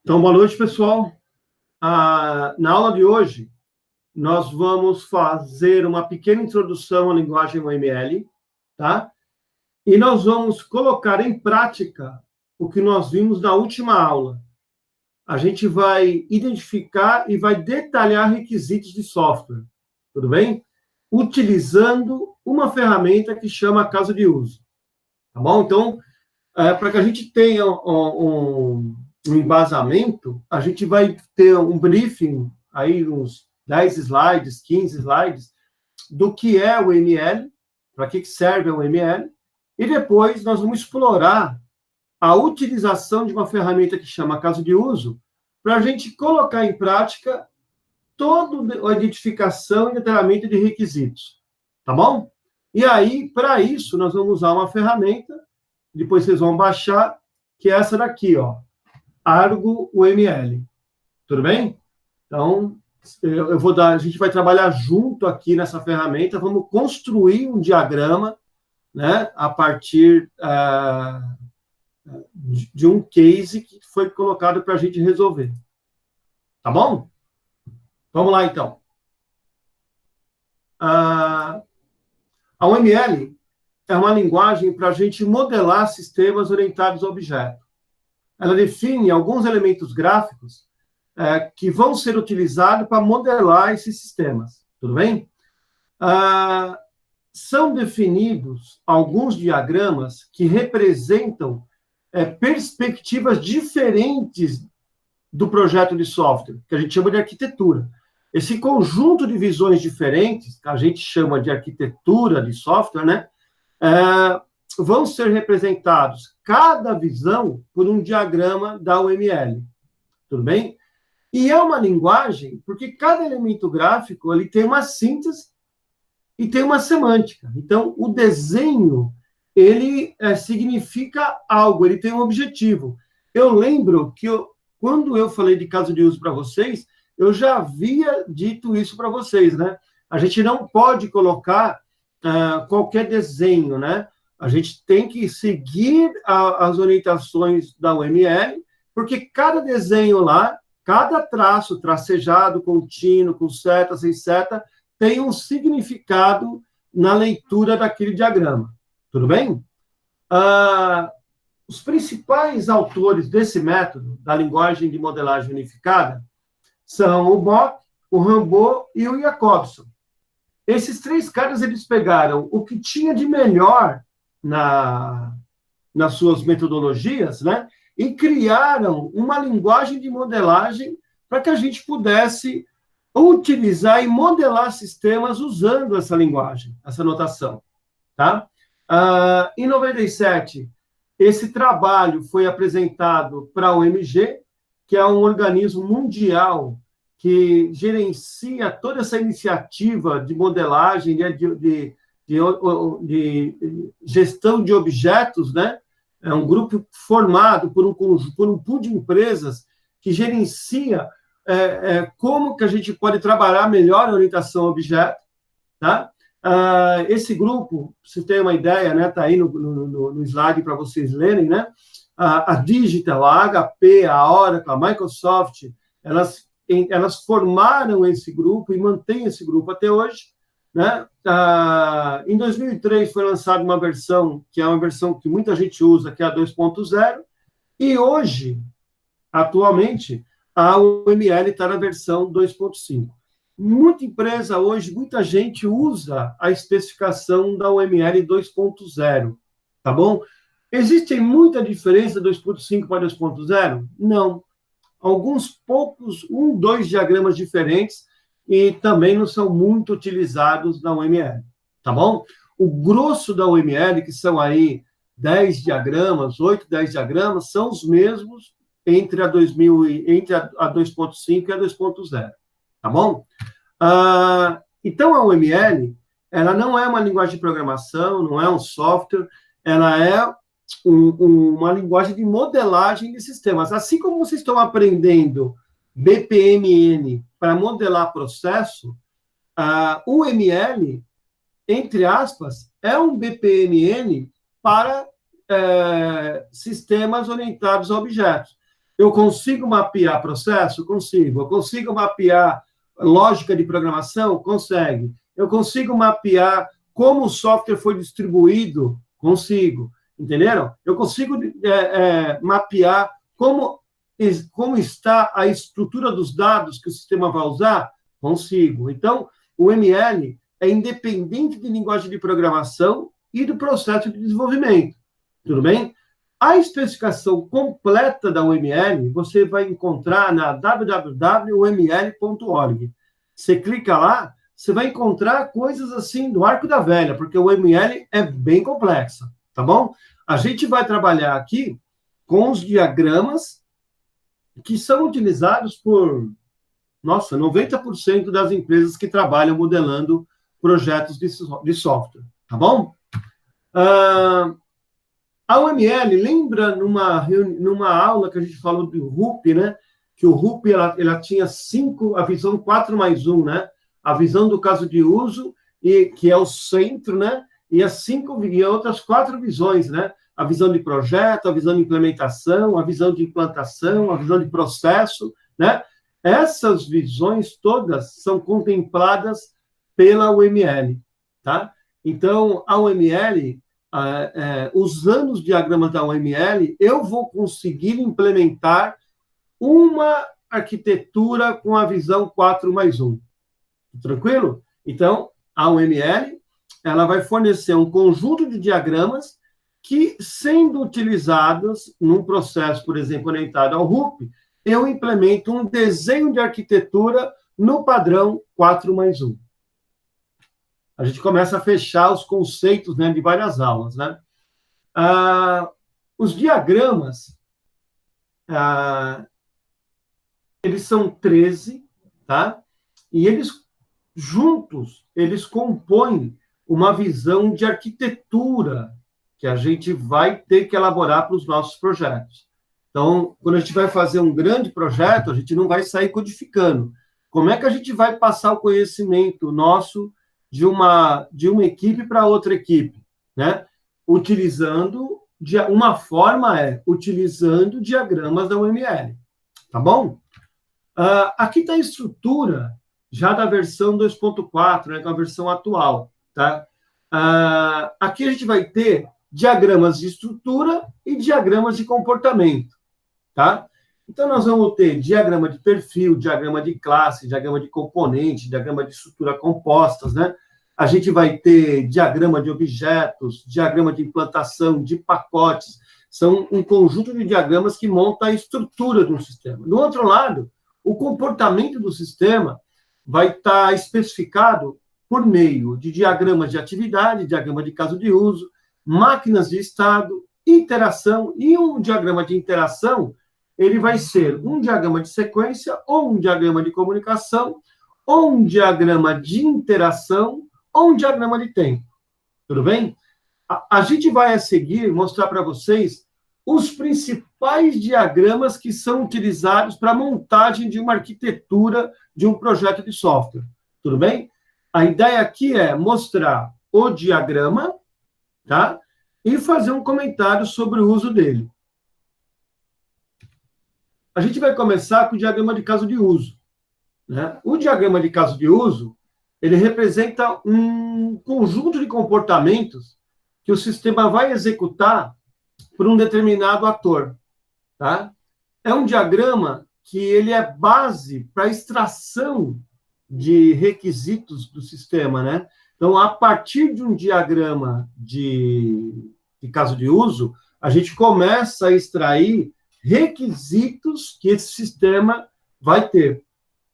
Então, boa noite, pessoal. Na aula de hoje, nós vamos fazer uma pequena introdução à linguagem UML, tá? E nós vamos colocar em prática o que nós vimos na última aula. A gente vai identificar e vai detalhar requisitos de software, tudo bem? Utilizando uma ferramenta que chama caso de uso, tá bom? Então, para que a gente tenha um embasamento, a gente vai ter um briefing, aí uns 10 slides, 15 slides, do que é o ML, para que serve o ML, e depois nós vamos explorar a utilização de uma ferramenta que chama caso de uso, para a gente colocar em prática toda a identificação e detalhamento de requisitos, tá bom? E aí, para isso, nós vamos usar uma ferramenta, depois vocês vão baixar, que é essa daqui, ó, Argo UML. Tudo bem? Então, a gente vai trabalhar junto aqui nessa ferramenta, vamos construir um diagrama, né, a partir de um case que foi colocado para a gente resolver. Tá bom? Vamos lá, então. A UML é uma linguagem para a gente modelar sistemas orientados a objeto. Ela define alguns elementos gráficos que vão ser utilizados para modelar esses sistemas. Tudo bem? São definidos alguns diagramas que representam perspectivas diferentes do projeto de software, que a gente chama de arquitetura. Esse conjunto de visões diferentes, que a gente chama de arquitetura de software, né, vão ser representados, cada visão, por um diagrama da UML. Tudo bem? E é uma linguagem, porque cada elemento gráfico ele tem uma síntese e tem uma semântica. Então, o desenho, ele significa algo, ele tem um objetivo. Eu lembro que, quando eu falei de caso de uso para vocês, eu já havia dito isso para vocês, né? A gente não pode colocar qualquer desenho, né? A gente tem que seguir as orientações da UML, porque cada desenho lá, cada traço tracejado, contínuo, com seta, sem seta, tem um significado na leitura daquele diagrama. Tudo bem? Os principais autores desse método, da linguagem de modelagem unificada, são o Bock, o Rambaud e o Jacobson. Esses três caras, eles pegaram o que tinha de melhor nas suas metodologias, né, e criaram uma linguagem de modelagem para que a gente pudesse utilizar e modelar sistemas usando essa linguagem, essa notação. Tá? Em 97, esse trabalho foi apresentado para a OMG, que é um organismo mundial que gerencia toda essa iniciativa de modelagem, de gestão de objetos, né? É um grupo formado por um pool de empresas que gerencia como que a gente pode trabalhar melhor a orientação a objeto, tá? Esse grupo, se tem uma ideia, né? Está aí no slide para vocês lerem, né? A Digital, a HP, a Oracle, a Microsoft, elas formaram esse grupo e mantêm esse grupo até hoje, né? Em 2003 foi lançada uma versão, que é uma versão que muita gente usa, que é a 2.0, e hoje, atualmente, a UML está na versão 2.5. Muita empresa hoje, muita gente usa a especificação da UML 2.0, tá bom? Existe muita diferença 2.5 para 2.0? Não. Alguns poucos, dois diagramas diferentes, e também não são muito utilizados na UML, tá bom? O grosso da UML, que são aí 10 diagramas, 8, 10 diagramas, são os mesmos entre a 2.5 e a 2.0, tá bom? Então, a UML, ela não é uma linguagem de programação, não é um software, ela é uma linguagem de modelagem de sistemas. Assim como vocês estão aprendendo BPMN para modelar processo, o UML, entre aspas, é um BPMN para sistemas orientados a objetos. Eu consigo mapear processo? Consigo. Eu consigo mapear lógica de programação? Consegue. Eu consigo mapear como o software foi distribuído? Consigo. Entenderam? Eu consigo mapear como está a estrutura dos dados que o sistema vai usar? Consigo. Então, o ML é independente de linguagem de programação e do processo de desenvolvimento. Tudo bem? A especificação completa da UML você vai encontrar na www.uml.org. Você clica lá, você vai encontrar coisas assim do arco da velha, porque o UML é bem complexa, tá bom? A gente vai trabalhar aqui com os diagramas que são utilizados por, 90% das empresas que trabalham modelando projetos de software, tá bom? A UML, lembra numa aula que a gente falou do RUP, né? Que o RUP, ela tinha a visão 4+1, né? A visão do caso de uso, que é o centro, né? E outras 4 visões, né? A visão de projeto, a visão de implementação, a visão de implantação, a visão de processo, né? Essas visões todas são contempladas pela UML, tá? Então, a UML, usando os diagramas da UML, eu vou conseguir implementar uma arquitetura com a visão 4+1. Tranquilo? Então, a UML, ela vai fornecer um conjunto de diagramas que, sendo utilizados num processo, por exemplo, orientado ao RUP, eu implemento um desenho de arquitetura no padrão 4+1. A gente começa a fechar os conceitos, né, de várias aulas, né? Os diagramas, eles são 13, tá? E eles, juntos, eles compõem uma visão de arquitetura que a gente vai ter que elaborar para os nossos projetos. Então, quando a gente vai fazer um grande projeto, a gente não vai sair codificando. Como é que a gente vai passar o conhecimento nosso de uma equipe para outra equipe, né? Utilizando diagramas da UML, tá bom? Aqui está a estrutura já da versão 2.4, né, que é a versão atual, tá? Aqui a gente vai ter diagramas de estrutura e diagramas de comportamento, tá? Então, nós vamos ter diagrama de perfil, diagrama de classe, diagrama de componente, diagrama de estrutura compostas, né? A gente vai ter diagrama de objetos, diagrama de implantação, de pacotes. São um conjunto de diagramas que monta a estrutura de um sistema. Do outro lado, o comportamento do sistema vai estar especificado por meio de diagramas de atividade, diagrama de caso de uso, máquinas de estado, interação, e um diagrama de interação, ele vai ser um diagrama de sequência, ou um diagrama de comunicação, ou um diagrama de interação, ou um diagrama de tempo. Tudo bem? A gente vai a seguir mostrar para vocês os principais diagramas que são utilizados para a montagem de uma arquitetura de um projeto de software. Tudo bem? A ideia aqui é mostrar o diagrama, tá? E fazer um comentário sobre o uso dele. A gente vai começar com o diagrama de caso de uso, né? O diagrama de caso de uso, ele representa um conjunto de comportamentos que o sistema vai executar por um determinado ator, tá? É um diagrama que ele é base para a extração de requisitos do sistema, né? Então, a partir de um diagrama de caso de uso, a gente começa a extrair requisitos que esse sistema vai ter,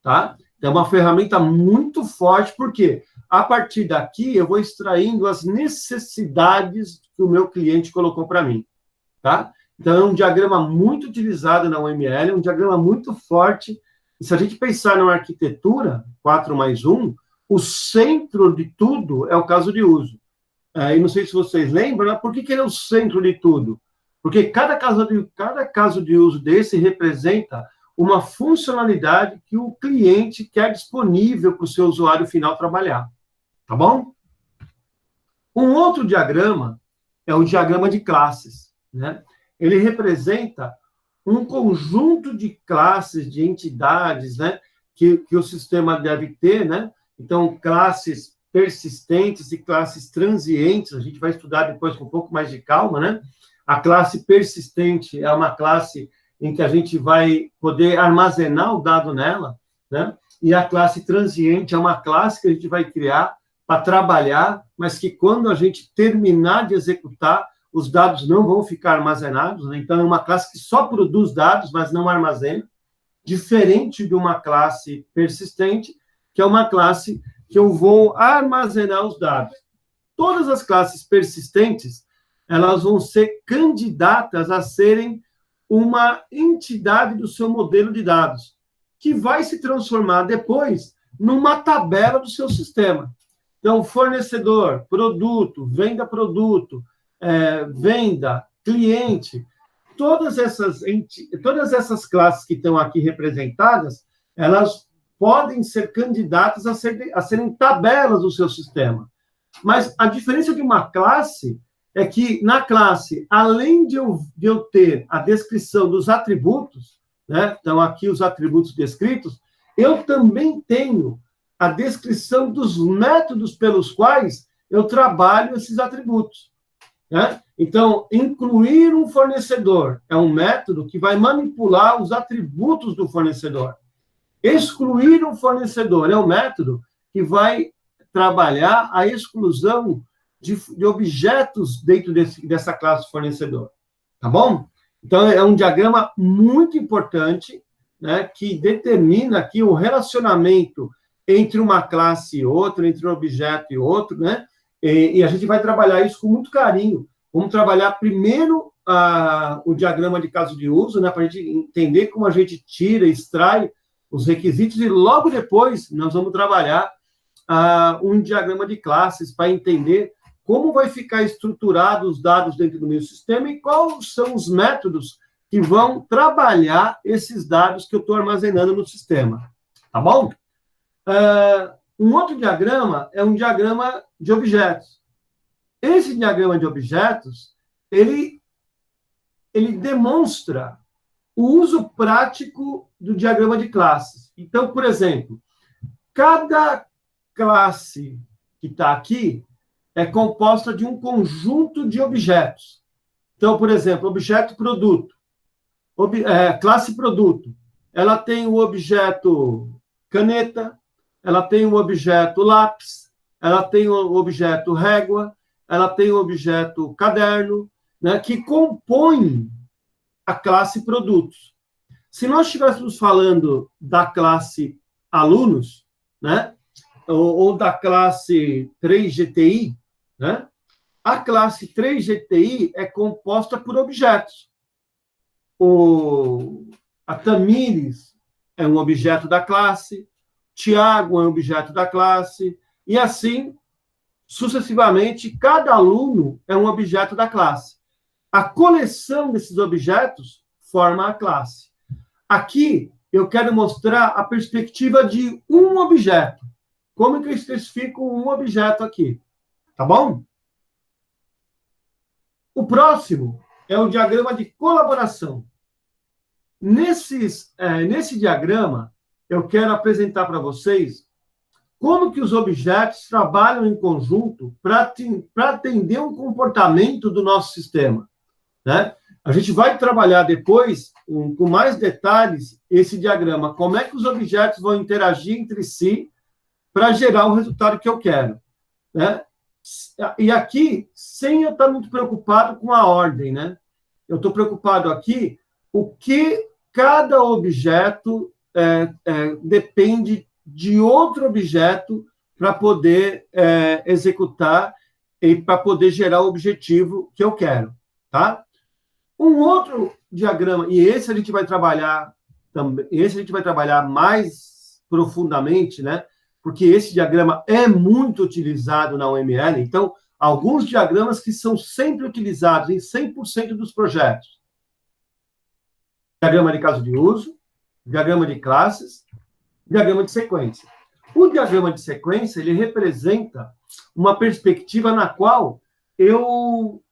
tá? É uma ferramenta muito forte, porque a partir daqui eu vou extraindo as necessidades que o meu cliente colocou para mim, tá? Então, é um diagrama muito utilizado na UML, é um diagrama muito forte. E se a gente pensar numa arquitetura 4+1, o centro de tudo é o caso de uso. E não sei se vocês lembram, né? Por que ele é o centro de tudo? Porque cada caso de uso desse representa uma funcionalidade que o cliente quer disponível para o seu usuário final trabalhar. Tá bom? Um outro diagrama é o diagrama de classes, né? Ele representa um conjunto de classes, de entidades, né, que o sistema deve ter, né? Então, classes persistentes e classes transientes, a gente vai estudar depois com um pouco mais de calma, né? A classe persistente é uma classe em que a gente vai poder armazenar o dado nela, né? E a classe transiente é uma classe que a gente vai criar para trabalhar, mas que quando a gente terminar de executar, os dados não vão ficar armazenados, né? Então, é uma classe que só produz dados, mas não armazena, diferente de uma classe persistente, que é uma classe que eu vou armazenar os dados. Todas as classes persistentes, elas vão ser candidatas a serem uma entidade do seu modelo de dados, que vai se transformar depois numa tabela do seu sistema. Então, fornecedor, produto, venda, cliente, todas essas classes que estão aqui representadas, elas podem ser candidatas a serem tabelas do seu sistema. Mas a diferença de uma classe é que, na classe, além de eu ter a descrição dos atributos, né? Então, aqui os atributos descritos, eu também tenho a descrição dos métodos pelos quais eu trabalho esses atributos, né? Então, incluir um fornecedor é um método que vai manipular os atributos do fornecedor. Excluir um fornecedor é um método que vai trabalhar a exclusão de objetos dentro dessa classe fornecedor. Tá bom? Então, é um diagrama muito importante, né, que determina aqui o relacionamento entre uma classe e outra, entre um objeto e outro, né? E a gente vai trabalhar isso com muito carinho. Vamos trabalhar primeiro o diagrama de caso de uso, né, para a gente entender como a gente tira, extrai os requisitos, e logo depois nós vamos trabalhar um diagrama de classes para entender como vai ficar estruturado os dados dentro do meu sistema e quais são os métodos que vão trabalhar esses dados que eu estou armazenando no sistema. Tá bom? Um outro diagrama é um diagrama de objetos. Esse diagrama de objetos, ele demonstra o uso prático do diagrama de classes. Então, por exemplo, cada classe que está aqui é composta de um conjunto de objetos. Então, por exemplo, objeto produto, classe produto, ela tem o objeto caneta, ela tem o objeto lápis, ela tem o objeto régua, ela tem o objeto caderno, né, que compõem a classe produtos. Se nós estivéssemos falando da classe alunos, né, ou da classe 3GTI, né, a classe 3GTI é composta por objetos. A Tamires é um objeto da classe, Tiago é um objeto da classe, e assim, sucessivamente, cada aluno é um objeto da classe. A coleção desses objetos forma a classe. Aqui, eu quero mostrar a perspectiva de um objeto. Como que eu especifico um objeto aqui? Tá bom? O próximo é o diagrama de colaboração. Nesse diagrama, eu quero apresentar para vocês como que os objetos trabalham em conjunto para atender um comportamento do nosso sistema, né? A gente vai trabalhar depois, com mais detalhes, esse diagrama, como é que os objetos vão interagir entre si para gerar o resultado que eu quero, né? E aqui, sem eu estar muito preocupado com a ordem, né? Eu estou preocupado aqui o que cada objeto depende de outro objeto para poder executar e para poder gerar o objetivo que eu quero, tá? Um outro diagrama, e esse a gente vai trabalhar também, esse a gente vai trabalhar mais profundamente, né? Porque esse diagrama é muito utilizado na UML, então, alguns diagramas que são sempre utilizados em 100% dos projetos. Diagrama de caso de uso, diagrama de classes, diagrama de sequência. O diagrama de sequência, ele representa uma perspectiva na qual eu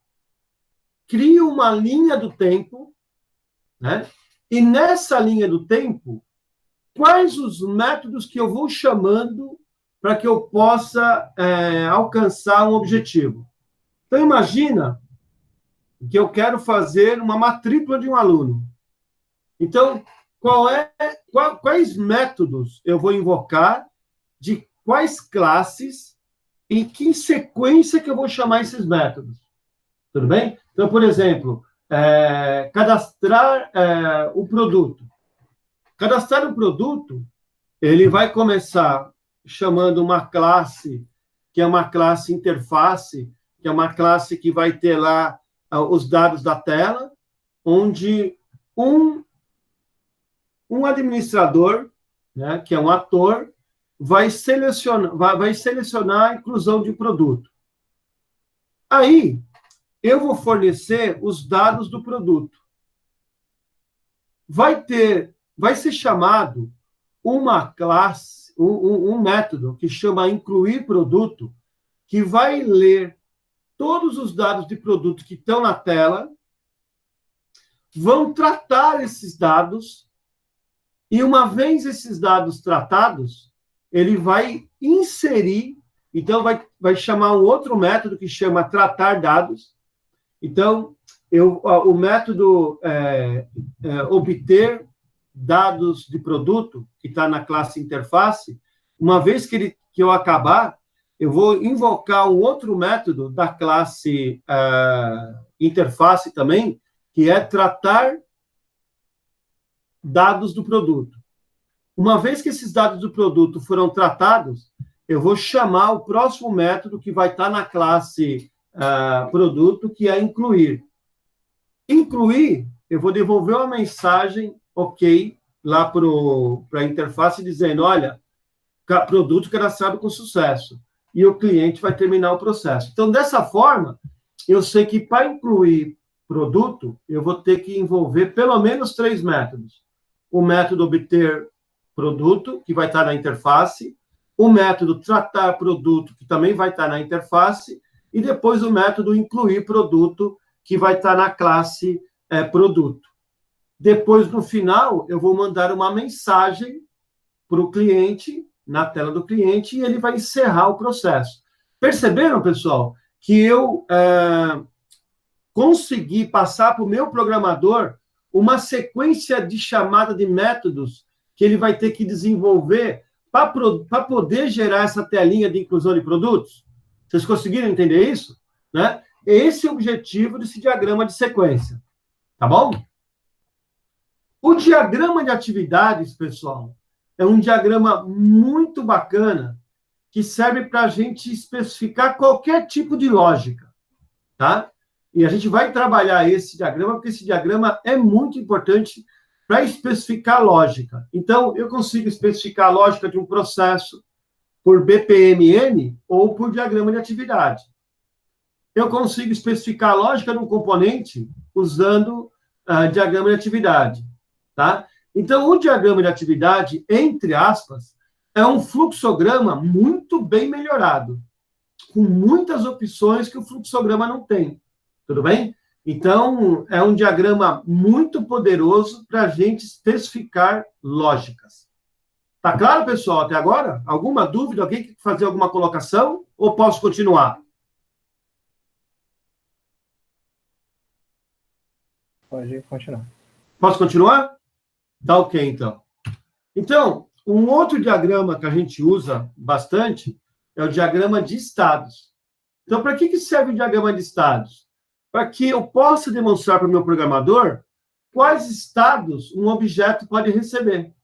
crio uma linha do tempo, né? E nessa linha do tempo, quais os métodos que eu vou chamando para que eu possa alcançar um objetivo? Então, imagina que eu quero fazer uma matrícula de um aluno. Então, quais métodos eu vou invocar, de quais classes, em que sequência que eu vou chamar esses métodos? Tudo bem? Então, por exemplo, cadastrar o produto. Cadastrar o produto, ele vai começar chamando uma classe, que é uma classe interface, que é uma classe que vai ter lá os dados da tela, onde um administrador, né, que é um ator, vai selecionar a inclusão de um produto. Aí, eu vou fornecer os dados do produto. Vai ser chamado uma classe, um método que chama incluir produto, que vai ler todos os dados de produto que estão na tela, vão tratar esses dados, e uma vez esses dados tratados, ele vai inserir, então vai chamar um outro método que chama tratar dados. Então, o método obter dados de produto, que está na classe interface, uma vez que eu acabar, eu vou invocar um outro método da classe interface também, que é tratar dados do produto. Uma vez que esses dados do produto foram tratados, eu vou chamar o próximo método que vai estar na classe produto, que é incluir. Incluir, eu vou devolver uma mensagem ok lá para a interface dizendo, olha, produto cadastrado com sucesso. E o cliente vai terminar o processo. Então, dessa forma, eu sei que para incluir produto, eu vou ter que envolver pelo menos 3 métodos. O método obter produto, que vai estar na interface, o método tratar produto, que também vai estar na interface, e depois o método incluir produto, que vai estar na classe produto. Depois, no final, eu vou mandar uma mensagem para o cliente, na tela do cliente, e ele vai encerrar o processo. Perceberam, pessoal, que eu consegui passar para o meu programador uma sequência de chamada de métodos que ele vai ter que desenvolver para poder gerar essa telinha de inclusão de produtos? Vocês conseguiram entender isso? Né? Esse é o objetivo desse diagrama de sequência. Tá bom? O diagrama de atividades, pessoal, é um diagrama muito bacana que serve para a gente especificar qualquer tipo de lógica, tá? E a gente vai trabalhar esse diagrama, porque esse diagrama é muito importante para especificar lógica. Então, eu consigo especificar a lógica de um processo por BPMN ou por diagrama de atividade. Eu consigo especificar a lógica de um componente usando diagrama de atividade, tá? Então, o diagrama de atividade, entre aspas, é um fluxograma muito bem melhorado, com muitas opções que o fluxograma não tem. Tudo bem? Então, é um diagrama muito poderoso para a gente especificar lógicas. Tá claro, pessoal, até agora? Alguma dúvida? Alguém quer fazer alguma colocação? Ou posso continuar? Pode continuar. Posso continuar? Tá ok, então. Então, um outro diagrama que a gente usa bastante é o diagrama de estados. Então, para que serve o diagrama de estados? Para que eu possa demonstrar para o meu programador quais estados um objeto pode receber.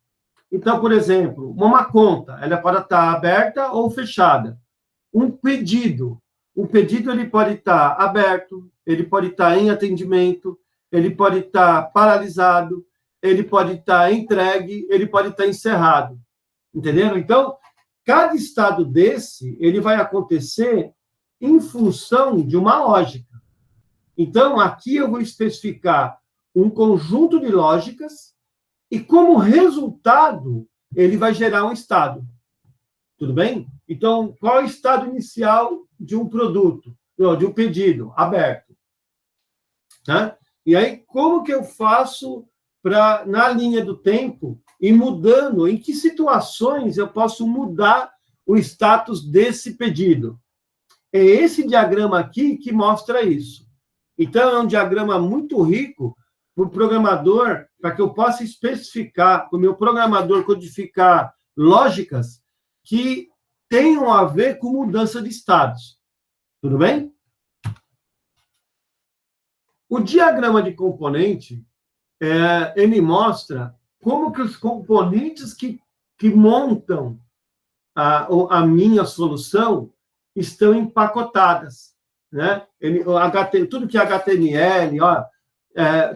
Então, por exemplo, uma conta, ela pode estar aberta ou fechada. Um pedido ele pode estar aberto, ele pode estar em atendimento, ele pode estar paralisado, ele pode estar entregue, ele pode estar encerrado. Entenderam? Então, cada estado desse, ele vai acontecer em função de uma lógica. Então, aqui eu vou especificar um conjunto de lógicas e, como resultado, ele vai gerar um estado. Tudo bem? Então, qual é o estado inicial de um produto? De um pedido aberto. Tá? E aí, como que eu faço na linha do tempo e mudando, em que situações eu posso mudar o status desse pedido. É esse diagrama aqui que mostra isso. Então, é um diagrama muito rico para o programador, para que eu possa especificar, para o meu programador codificar lógicas que tenham a ver com mudança de estados. Tudo bem? O diagrama de componente, ele mostra como que os componentes que montam a minha solução estão empacotadas, né? Tudo que é HTML,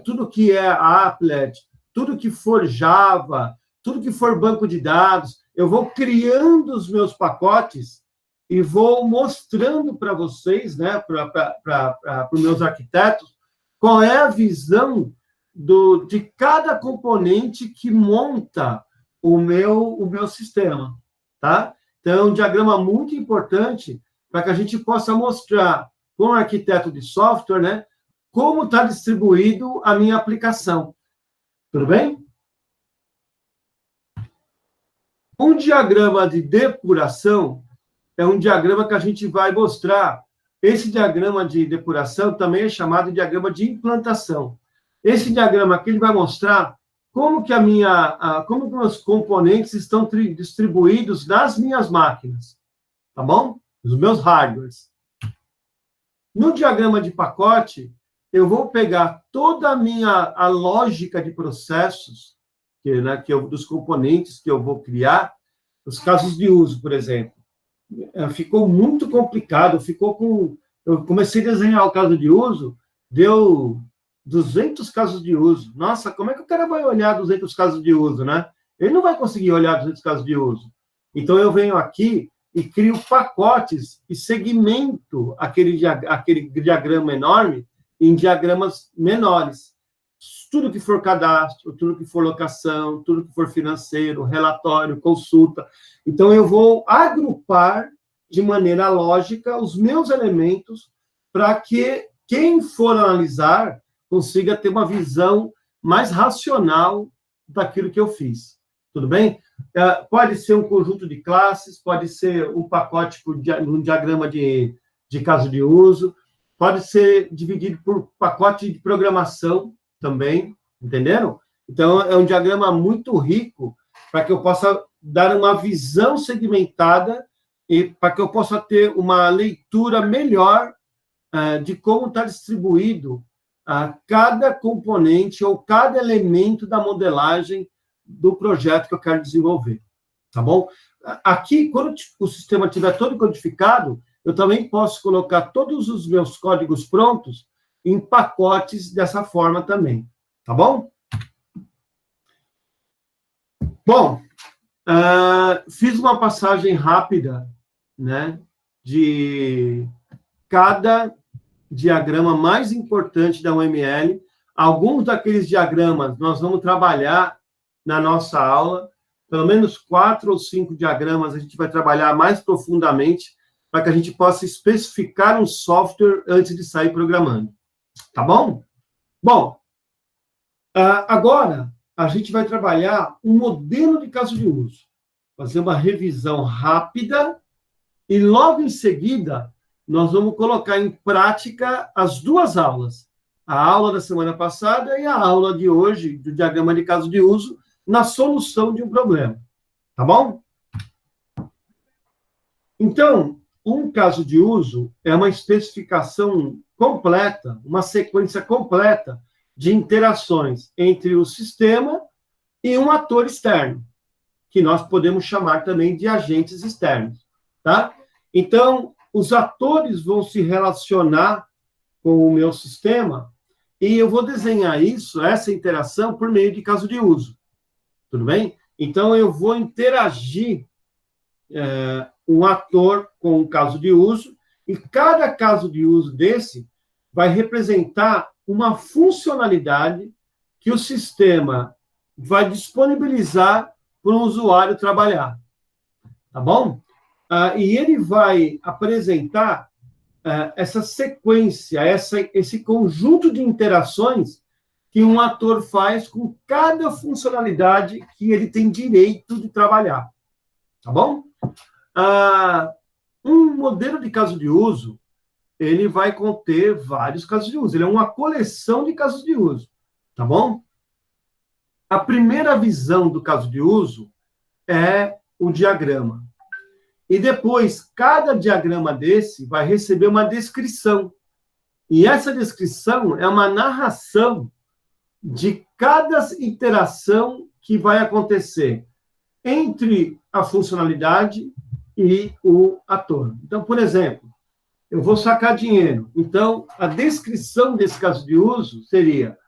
tudo que é Applet, tudo que for Java, tudo que for banco de dados, eu vou criando os meus pacotes e vou mostrando para vocês, né, para os meus arquitetos, qual é a visão de cada componente que monta o meu sistema, tá? Então, é um diagrama muito importante para que a gente possa mostrar, como arquiteto de software, né, como está distribuído a minha aplicação. Tudo bem? Um diagrama de depuração é um diagrama que a gente vai mostrar. Esse diagrama de depuração também é chamado de diagrama de implantação. Esse diagrama aqui ele vai mostrar como que como que os componentes estão distribuídos nas minhas máquinas, tá bom? Nos meus hardwares. No diagrama de pacote, eu vou pegar toda a lógica de processos, dos componentes que eu vou criar, os casos de uso, por exemplo. Ficou muito complicado, eu comecei a desenhar o caso de uso, deu 200 casos de uso. Nossa, como é que o cara vai olhar 200 casos de uso, né? Ele não vai conseguir olhar 200 casos de uso. Então, eu venho aqui e crio pacotes e segmento aquele diagrama enorme em diagramas menores. Tudo que for cadastro, tudo que for locação, tudo que for financeiro, relatório, consulta. Então, eu vou agrupar de maneira lógica os meus elementos para que quem for analisar consiga ter uma visão mais racional daquilo que eu fiz. Tudo bem? Pode ser um conjunto de classes, pode ser um pacote um diagrama de caso de uso, pode ser dividido por pacote de programação também, entenderam? Então, é um diagrama muito rico para que eu possa dar uma visão segmentada e para que eu possa ter uma leitura melhor de como está distribuído cada componente ou cada elemento da modelagem do projeto que eu quero desenvolver, tá bom? Aqui, quando o sistema estiver todo codificado, eu também posso colocar todos os meus códigos prontos em pacotes dessa forma também, tá bom? Bom, fiz uma passagem rápida, né, de cada diagrama mais importante da UML. Alguns daqueles diagramas nós vamos trabalhar na nossa aula, pelo menos 4 ou 5 diagramas a gente vai trabalhar mais profundamente para que a gente possa especificar um software antes de sair programando. Tá bom? Bom, agora a gente vai trabalhar um modelo de caso de uso, fazer uma revisão rápida e logo em seguida nós vamos colocar em prática as duas aulas, a aula da semana passada e a aula de hoje, do diagrama de caso de uso, na solução de um problema. Tá bom? Então, um caso de uso é uma especificação completa, uma sequência completa de interações entre o sistema e um ator externo, que nós podemos chamar também de agentes externos, tá? Então, os atores vão se relacionar com o meu sistema e eu vou desenhar essa interação, por meio de caso de uso. Tudo bem? Então, eu vou interagir um ator com um caso de uso, e cada caso de uso desse vai representar uma funcionalidade que o sistema vai disponibilizar para o usuário trabalhar. Tá bom? E ele vai apresentar essa sequência, esse conjunto de interações que um ator faz com cada funcionalidade que ele tem direito de trabalhar. Tá bom? Um modelo de caso de uso, ele vai conter vários casos de uso. Ele é uma coleção de casos de uso. Tá bom? A primeira visão do caso de uso é o diagrama. E depois, cada diagrama desse vai receber uma descrição. E essa descrição é uma narração de cada interação que vai acontecer entre a funcionalidade e o ator. Então, por exemplo, eu vou sacar dinheiro. Então, a descrição desse caso de uso seria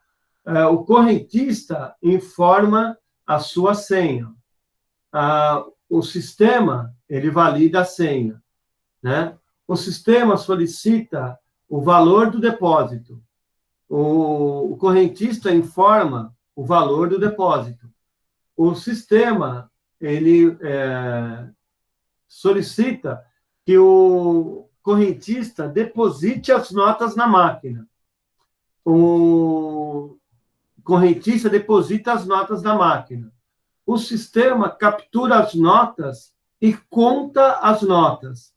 o correntista informa a sua senha. O sistema, ele valida a senha. Né? O sistema solicita o valor do depósito. O correntista informa o valor do depósito. O sistema, ele solicita que o correntista deposite as notas na máquina. O correntista deposita as notas na máquina. O sistema captura as notas e conta as notas.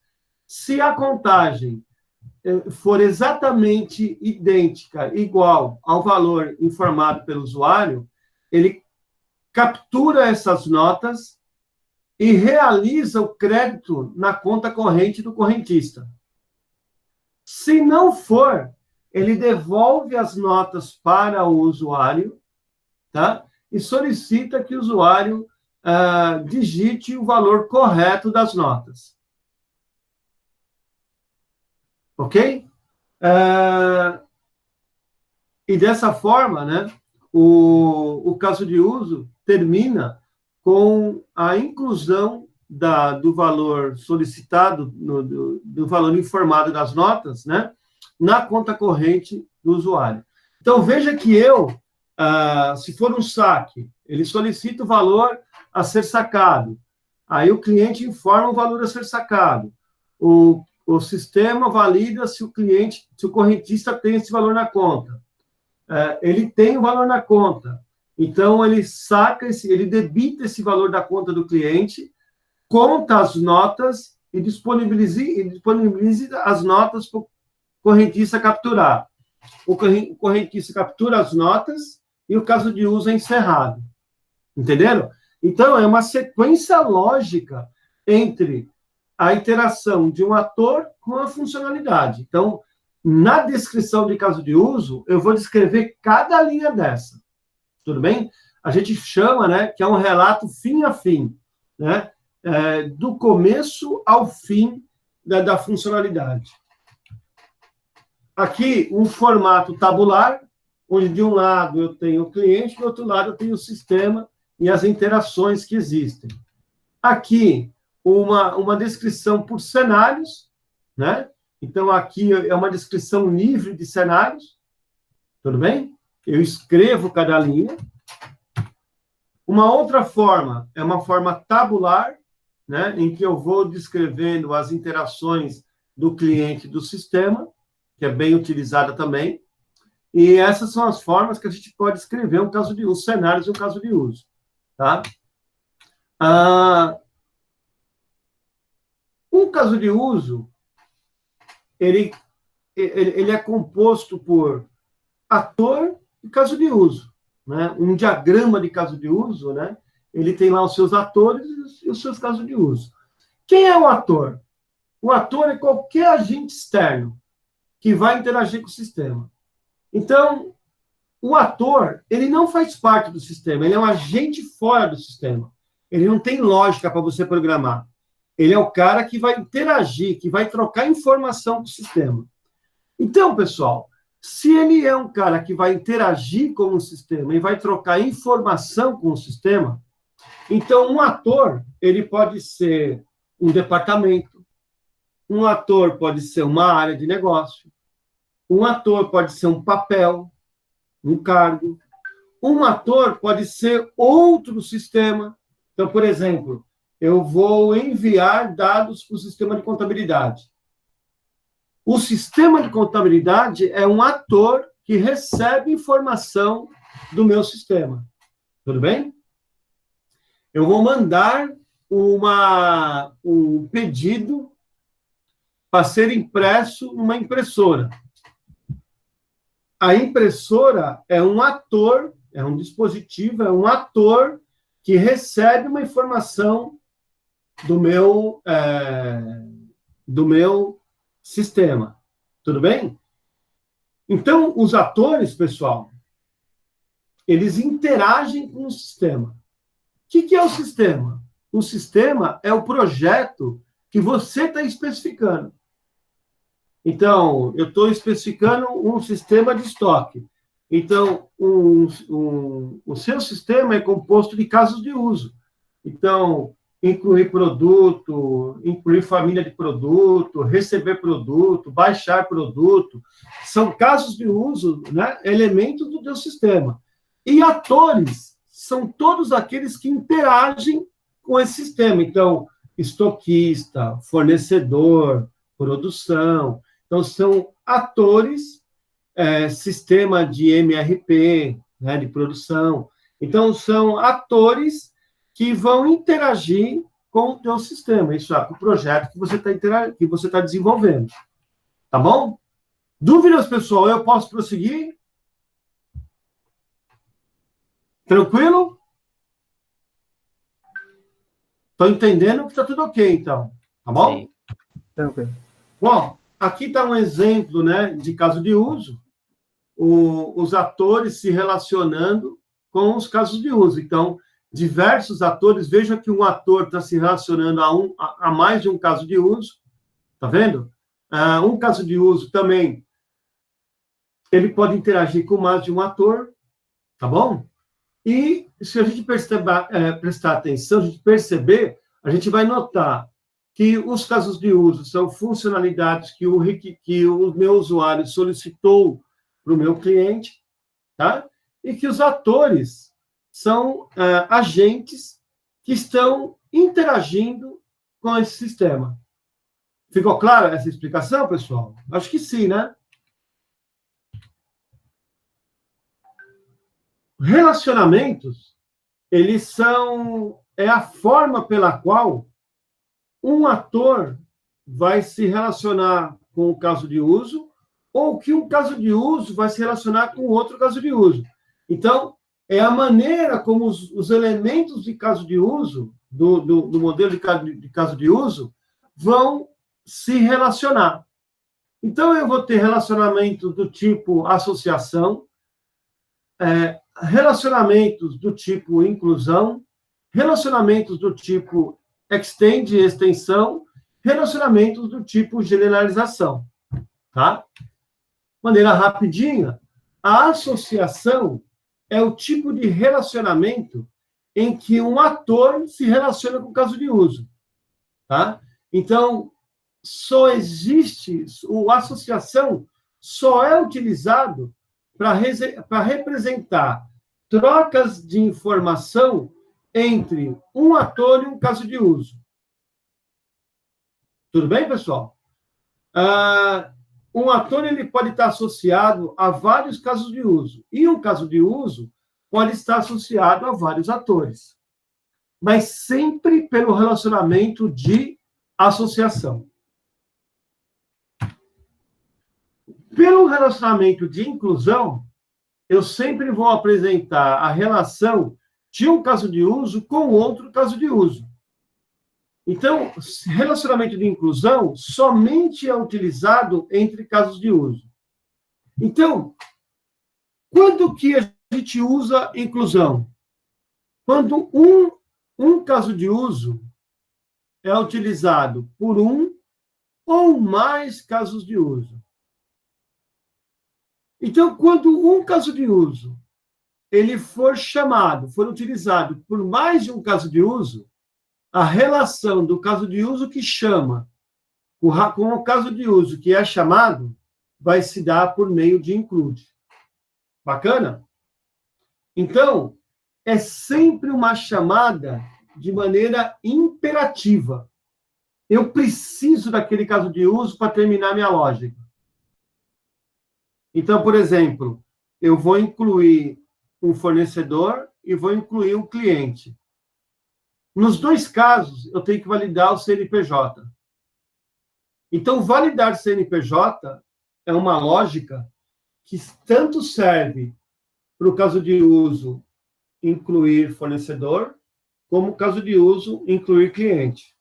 Se a contagem for exatamente idêntica, igual ao valor informado pelo usuário, ele captura essas notas e realiza o crédito na conta corrente do correntista. Se não for, ele devolve as notas para o usuário, tá? E solicita que o usuário digite o valor correto das notas. Ok? E dessa forma, né, o caso de uso termina com a inclusão do valor solicitado, do valor informado das notas, né, na conta corrente do usuário. Então, veja que se for um saque, ele solicita o valor a ser sacado. Aí o cliente informa o valor a ser sacado. O sistema valida se o correntista tem esse valor na conta. Ele tem o valor na conta. Então, ele ele debita esse valor da conta do cliente, conta as notas e disponibiliza as notas para o correntista capturar. O correntista captura as notas e o caso de uso é encerrado. Entenderam? Então, é uma sequência lógica entre a interação de um ator com a funcionalidade. Então, na descrição de caso de uso, eu vou descrever cada linha dessa. Tudo bem? A gente chama, né, que é um relato fim a fim, né? Do começo ao fim da funcionalidade. Aqui, um formato tabular, onde de um lado eu tenho o cliente, do outro lado eu tenho o sistema e as interações que existem. Aqui, uma descrição por cenários, né? Então, aqui é uma descrição livre de cenários, tudo bem? Eu escrevo cada linha. Uma outra forma é uma forma tabular, né? Em que eu vou descrevendo as interações do cliente e do sistema, que é bem utilizada também. E essas são as formas que a gente pode escrever um caso de uso, cenários e um caso de uso, tá? Um caso de uso, ele é composto por ator e caso de uso, né? Um diagrama de caso de uso, né? Ele tem lá os seus atores e os seus casos de uso. Quem é o ator? O ator é qualquer agente externo que vai interagir com o sistema. Então, o ator, ele não faz parte do sistema, ele é um agente fora do sistema. Ele não tem lógica para você programar. Ele é o cara que vai interagir, que vai trocar informação com o sistema. Então, pessoal, se ele é um cara que vai interagir com o sistema e vai trocar informação com o sistema, então um ator, ele pode ser um departamento, um ator pode ser uma área de negócio, um ator pode ser um papel, um cargo, um ator pode ser outro sistema. Então, por exemplo, eu vou enviar dados para o sistema de contabilidade. O sistema de contabilidade é um ator que recebe informação do meu sistema. Tudo bem? Eu vou mandar um pedido para ser impresso numa impressora. A impressora é um ator, é um dispositivo, é um ator que recebe uma informação do meu sistema. Tudo bem? Então, os atores, pessoal, eles interagem com o sistema. O que é o sistema? O sistema é o projeto que você está especificando. Então, eu estou especificando um sistema de estoque. Então, o seu sistema é composto de casos de uso. Então, incluir produto, incluir família de produto, receber produto, baixar produto, são casos de uso, né, elementos do teu sistema. E atores são todos aqueles que interagem com esse sistema. Então, estoquista, fornecedor, produção. Então, são atores, sistema de MRP, né, de produção. Então, são atores que vão interagir com o teu sistema, isso é, com o projeto que você está desenvolvendo. Tá bom? Dúvidas, pessoal? Eu posso prosseguir? Tranquilo? Estou entendendo que está tudo ok, então. Tá bom? Sim. Tranquilo. Bom, aqui está um exemplo, né, de caso de uso. Os atores se relacionando com os casos de uso. Então, diversos atores, veja que um ator está se relacionando a mais de um caso de uso. Tá vendo? Um caso de uso também, ele pode interagir com mais de um ator. Tá bom? E se a gente prestar atenção, a gente perceber, a gente vai notar que os casos de uso são funcionalidades que o meu usuário solicitou para o meu cliente, tá? E que os atores são agentes que estão interagindo com esse sistema. Ficou clara essa explicação, pessoal? Acho que sim, né? Relacionamentos, eles são a forma pela qual um ator vai se relacionar com o caso de uso ou que um caso de uso vai se relacionar com outro caso de uso. Então, é a maneira como os elementos de caso de uso, do modelo de caso de uso, vão se relacionar. Então, eu vou ter relacionamento do tipo associação, relacionamentos do tipo inclusão, relacionamentos do tipo extend, extensão, relacionamentos do tipo generalização, tá? Maneira rapidinha, a associação é o tipo de relacionamento em que um ator se relaciona com o caso de uso, tá? Então, a associação só é utilizado para representar trocas de informação entre um ator e um caso de uso. Tudo bem, pessoal? Um ator ele pode estar associado a vários casos de uso, e um caso de uso pode estar associado a vários atores, mas sempre pelo relacionamento de associação. Pelo relacionamento de inclusão, eu sempre vou apresentar a relação de um caso de uso com outro caso de uso. Então, relacionamento de inclusão somente é utilizado entre casos de uso. Então, quando que a gente usa inclusão? Quando um caso de uso é utilizado por um ou mais casos de uso. Então, quando um caso de uso ele for utilizado por mais de um caso de uso, a relação do caso de uso que chama com o caso de uso que é chamado vai se dar por meio de include. Bacana? Então, é sempre uma chamada de maneira imperativa. Eu preciso daquele caso de uso para terminar minha lógica. Então, por exemplo, eu vou incluir um fornecedor e vou incluir um cliente. Nos dois casos, eu tenho que validar o CNPJ. Então, validar CNPJ é uma lógica que tanto serve para o caso de uso incluir fornecedor, como o caso de uso incluir cliente.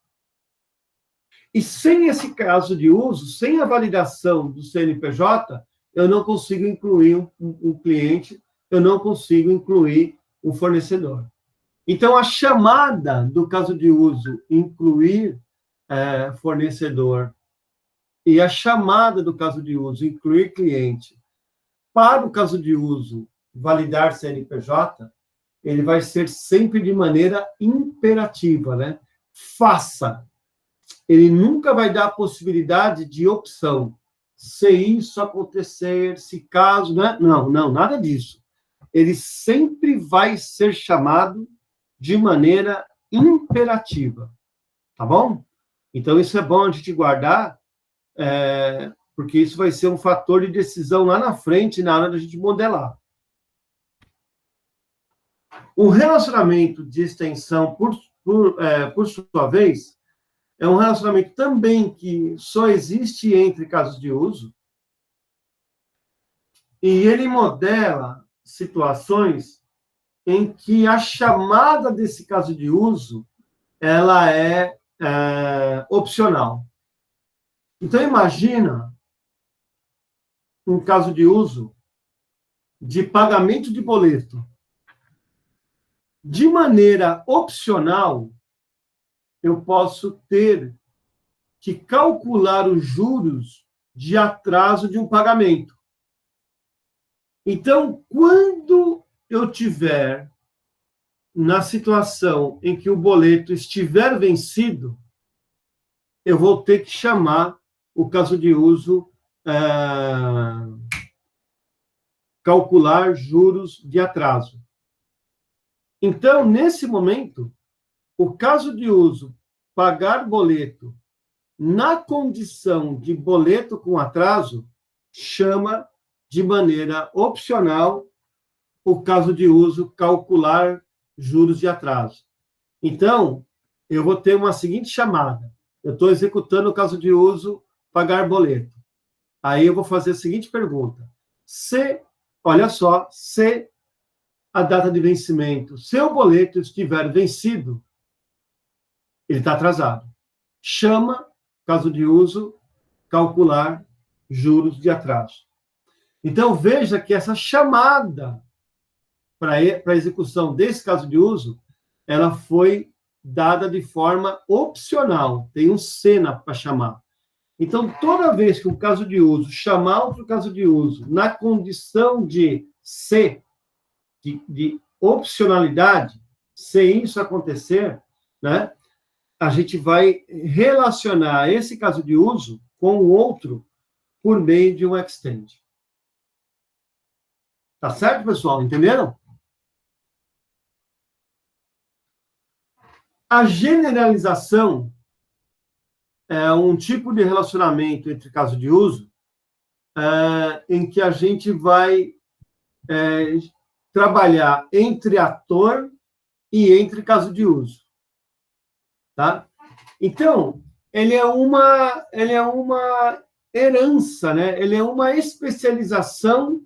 E sem esse caso de uso, sem a validação do CNPJ, eu não consigo incluir um cliente, eu não consigo incluir um fornecedor. Então, a chamada do caso de uso incluir fornecedor e a chamada do caso de uso incluir cliente para o caso de uso validar CNPJ, ele vai ser sempre de maneira imperativa, né? Faça. Ele nunca vai dar a possibilidade de opção. Se isso acontecer, se caso, né? Não, nada disso. Ele sempre vai ser chamado de maneira imperativa, tá bom? Então, isso é bom a gente guardar, porque isso vai ser um fator de decisão lá na frente, na hora da gente modelar. O relacionamento de extensão, por sua vez, é um relacionamento também que só existe entre casos de uso, e ele modela situações em que a chamada desse caso de uso ela é opcional. Então, imagina um caso de uso de pagamento de boleto. De maneira opcional, eu posso ter que calcular os juros de atraso de um pagamento. Então, quando eu tiver na situação em que o boleto estiver vencido, eu vou ter que chamar o caso de uso calcular juros de atraso. Então, nesse momento, o caso de uso pagar boleto na condição de boleto com atraso chama de maneira opcional o caso de uso calcular juros de atraso. Então, eu vou ter uma seguinte chamada. Eu estou executando o caso de uso pagar boleto. Aí eu vou fazer a seguinte pergunta. Olha só, se a data de vencimento, se o boleto estiver vencido, ele está atrasado. Chama, caso de uso, calcular juros de atraso. Então, veja que essa chamada para a execução desse caso de uso, ela foi dada de forma opcional. Tem um SENA para chamar. Então, toda vez que um caso de uso chamar outro caso de uso na condição de se, de opcionalidade, se isso acontecer, né, a gente vai relacionar esse caso de uso com o outro por meio de um extend. Tá certo, pessoal? Entenderam? A generalização é um tipo de relacionamento entre caso de uso em que a gente vai trabalhar entre ator e entre caso de uso. Tá? Então, ele é uma herança, né? Ele é uma especialização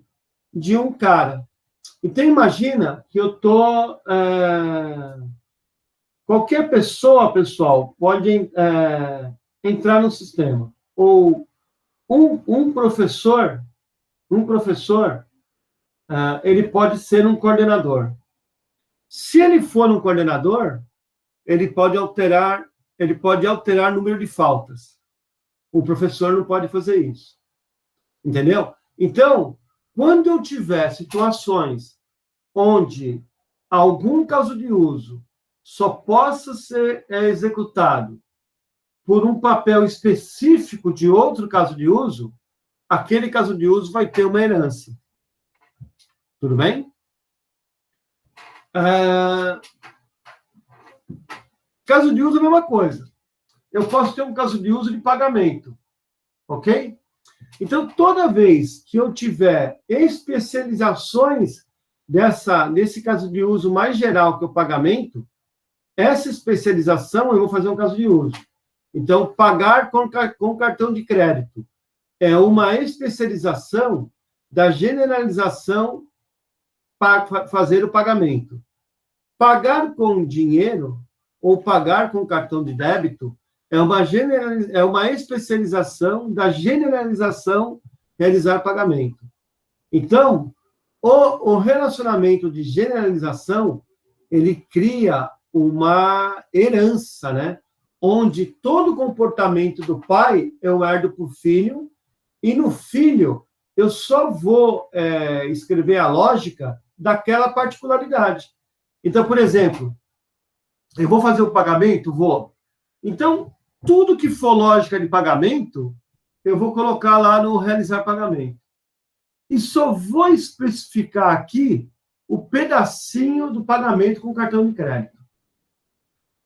de um cara. Então, imagina que eu estou... qualquer pessoa, pessoal, pode entrar no sistema. Ou um professor, ele pode ser um coordenador. Se ele for um coordenador, ele pode alterar o número de faltas. O professor não pode fazer isso. Entendeu? Então, quando eu tiver situações onde algum caso de uso só possa ser executado por um papel específico de outro caso de uso, aquele caso de uso vai ter uma herança. Tudo bem? Caso de uso é a mesma coisa. Eu posso ter um caso de uso de pagamento. Ok? Então, toda vez que eu tiver especializações nesse caso de uso mais geral, que é o pagamento, essa especialização eu vou fazer um caso de uso. Então, pagar com cartão de crédito é uma especialização da generalização para fazer o pagamento. Pagar com dinheiro ou pagar com cartão de débito é uma especialização da generalização realizar pagamento. Então, o relacionamento de generalização, ele cria uma herança, né? Onde todo comportamento do pai eu herdo para o filho, e no filho eu só vou escrever a lógica daquela particularidade. Então, por exemplo, eu vou fazer o pagamento? Vou. Então, tudo que for lógica de pagamento, eu vou colocar lá no realizar pagamento. E só vou especificar aqui o pedacinho do pagamento com cartão de crédito.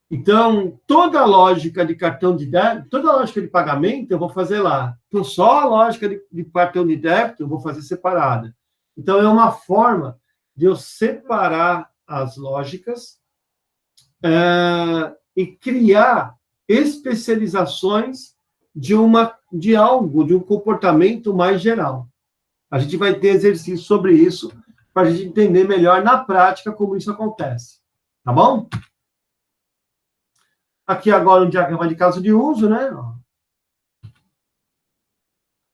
Então, toda a lógica de cartão de débito, toda a lógica de pagamento, eu vou fazer lá. Então, só a lógica de cartão de débito, eu vou fazer separada. Então, é uma forma de eu separar as lógicas e criar especializações de um comportamento mais geral. A gente vai ter exercício sobre isso para a gente entender melhor na prática como isso acontece. Tá bom? Aqui agora um diagrama de caso de uso, né?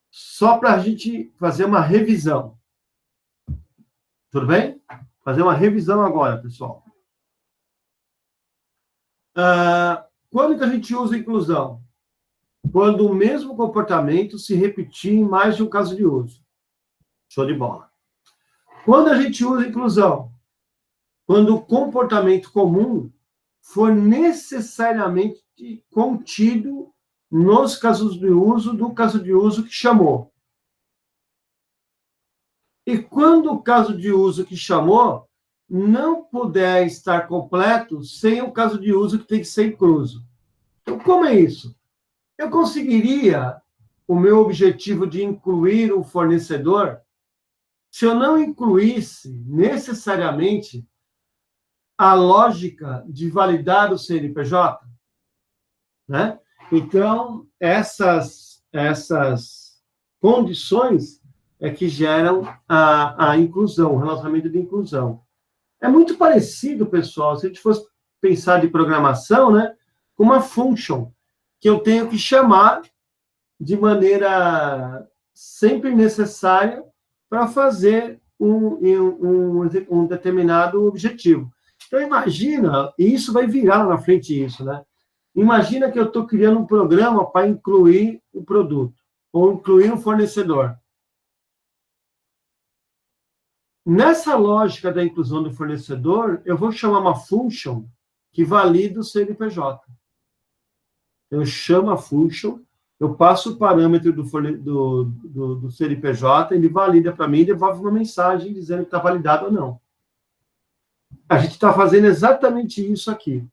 Só para a gente fazer uma revisão. Tudo bem? Fazer uma revisão agora, pessoal. Quando que a gente usa inclusão? Quando o mesmo comportamento se repetir em mais de um caso de uso. Show de bola. Quando a gente usa inclusão? Quando o comportamento comum for necessariamente contido nos casos de uso do caso de uso que chamou. E quando o caso de uso que chamou não puder estar completo sem o caso de uso que tem que ser incluso. Então, como é isso? Eu conseguiria o meu objetivo de incluir o fornecedor se eu não incluísse necessariamente a lógica de validar o CNPJ, né? Então, essas condições é que geram a inclusão, o relacionamento de inclusão. É muito parecido, pessoal, se a gente fosse pensar de programação, né, com uma function, que eu tenho que chamar de maneira sempre necessária para fazer um determinado objetivo. Então, imagina, e isso vai virar lá na frente isso, né? Imagina que eu estou criando um programa para incluir o produto, ou incluir um fornecedor. Nessa lógica da inclusão do fornecedor, eu vou chamar uma function que valida o CNPJ. Eu chamo a function, eu passo o parâmetro do CNPJ, ele valida para mim e devolve uma mensagem dizendo que está validado ou não. A gente está fazendo exatamente isso aqui.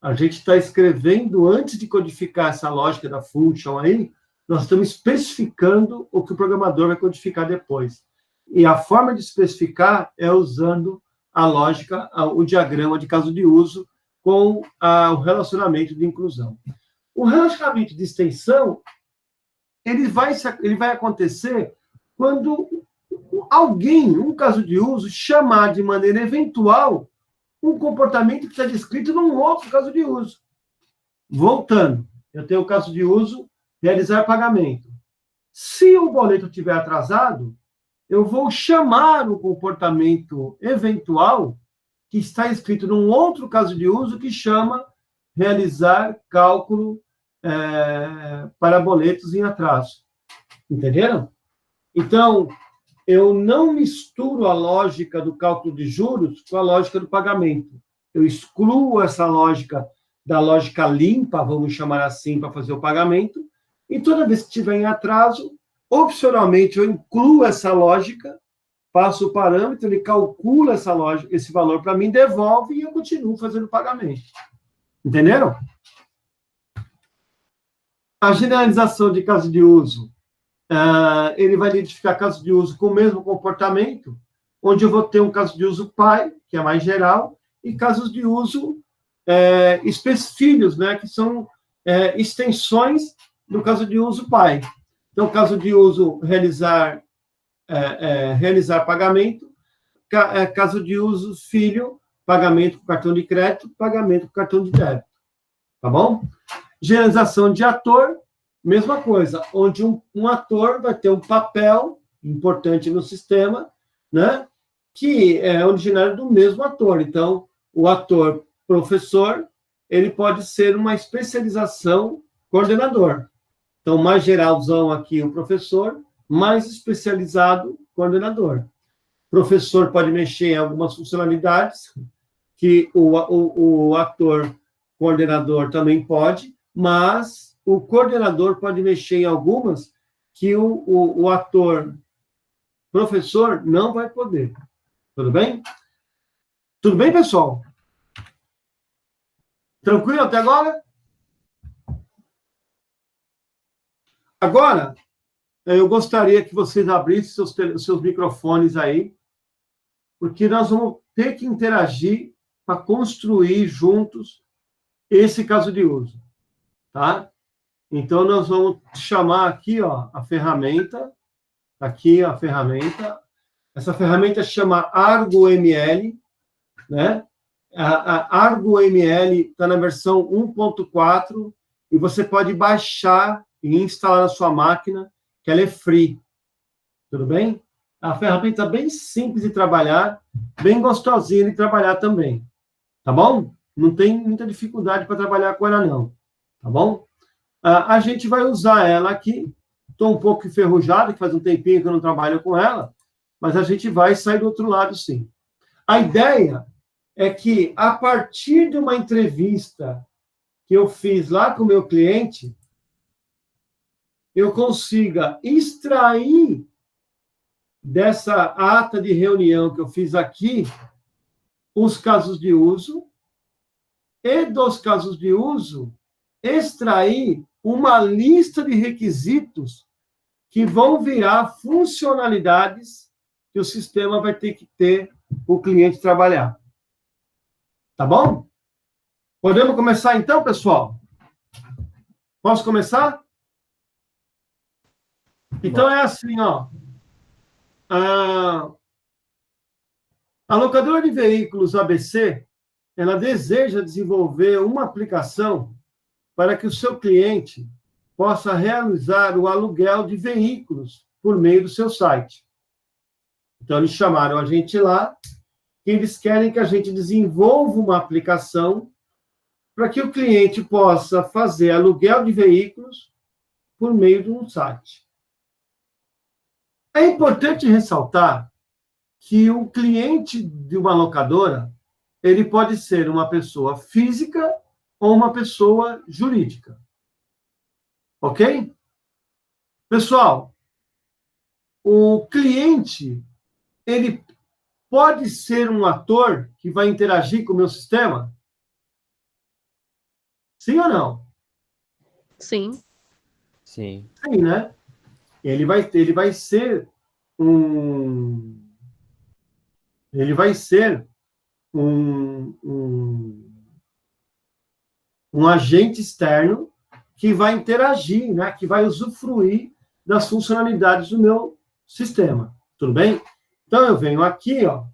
A gente está escrevendo, antes de codificar essa lógica da function aí, nós estamos especificando o que o programador vai codificar depois. E a forma de especificar é usando a lógica, o diagrama de caso de uso com o relacionamento de inclusão. O relacionamento de extensão, ele vai acontecer quando alguém, um caso de uso, chamar de maneira eventual um comportamento que está descrito num outro caso de uso. Voltando, eu tenho o caso de uso, realizar pagamento. Se o boleto estiver atrasado, eu vou chamar um comportamento eventual que está escrito num outro caso de uso que chama realizar cálculo para boletos em atraso. Entenderam? Então, eu não misturo a lógica do cálculo de juros com a lógica do pagamento. Eu excluo essa lógica da lógica limpa, vamos chamar assim, para fazer o pagamento, e toda vez que tiver em atraso, opcionalmente eu incluo essa lógica, passo o parâmetro, ele calcula essa lógica, esse valor para mim, devolve e eu continuo fazendo o pagamento. Entenderam? A generalização de caso de uso, ele vai identificar casos de uso com o mesmo comportamento, onde eu vou ter um caso de uso pai, que é mais geral, e casos de uso filhos, né, que são extensões do caso de uso pai. Então, caso de uso realizar pagamento, caso de uso filho, pagamento com cartão de crédito, pagamento com cartão de débito. Tá bom? Generalização de ator, mesma coisa, onde um ator vai ter um papel importante no sistema, né, que é originário do mesmo ator. Então, o ator professor, ele pode ser uma especialização coordenador. Então, mais geralzão aqui o professor, mais especializado coordenador. Professor pode mexer em algumas funcionalidades que o ator coordenador também pode, mas o coordenador pode mexer em algumas que o ator professor não vai poder. Tudo bem? Tudo bem, pessoal? Tranquilo até agora? Agora, eu gostaria que vocês abrissem seus microfones aí, porque nós vamos ter que interagir para construir juntos esse caso de uso, tá? Então, nós vamos chamar aqui, ó, a ferramenta. Aqui a ferramenta. Essa ferramenta chama ArgoML, né? A ArgoML está na versão 1.4 e você pode baixar e instalar na sua máquina, que ela é free. Tudo bem? A ferramenta é bem simples de trabalhar, bem gostosinha de trabalhar também. Tá bom? Não tem muita dificuldade para trabalhar com ela, não. Tá bom? A gente vai usar ela aqui. Estou um pouco enferrujado, que faz um tempinho que eu não trabalho com ela, mas a gente vai sair do outro lado, sim. A ideia é que, a partir de uma entrevista que eu fiz lá com o meu cliente, eu consiga extrair dessa ata de reunião que eu fiz aqui os casos de uso e, dos casos de uso, extrair uma lista de requisitos que vão virar funcionalidades que o sistema vai ter que ter o cliente trabalhar. Tá bom? Podemos começar então, pessoal? Posso começar? Então é assim, ó. A locadora de veículos ABC, ela deseja desenvolver uma aplicação para que o seu cliente possa realizar o aluguel de veículos por meio do seu site. Então, eles chamaram a gente lá, e eles querem que a gente desenvolva uma aplicação para que o cliente possa fazer aluguel de veículos por meio de um site. É importante ressaltar que o cliente de uma locadora, ele pode ser uma pessoa física ou uma pessoa jurídica. Ok? Pessoal, o cliente, ele pode ser um ator que vai interagir com o meu sistema? Sim ou não? Sim. Sim. Sim, né? Ele vai ser um agente externo que vai interagir, né? Que vai usufruir das funcionalidades do meu sistema. Tudo bem? Então, eu venho aqui, ó.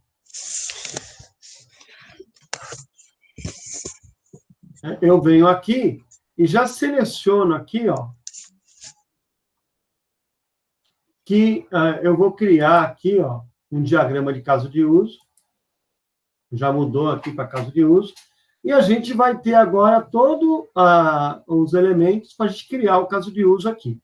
Eu venho aqui e já seleciono aqui, ó, que eu vou criar aqui, ó, um diagrama de caso de uso. Já mudou aqui para caso de uso. E a gente vai ter agora todos os elementos para a gente criar o caso de uso aqui.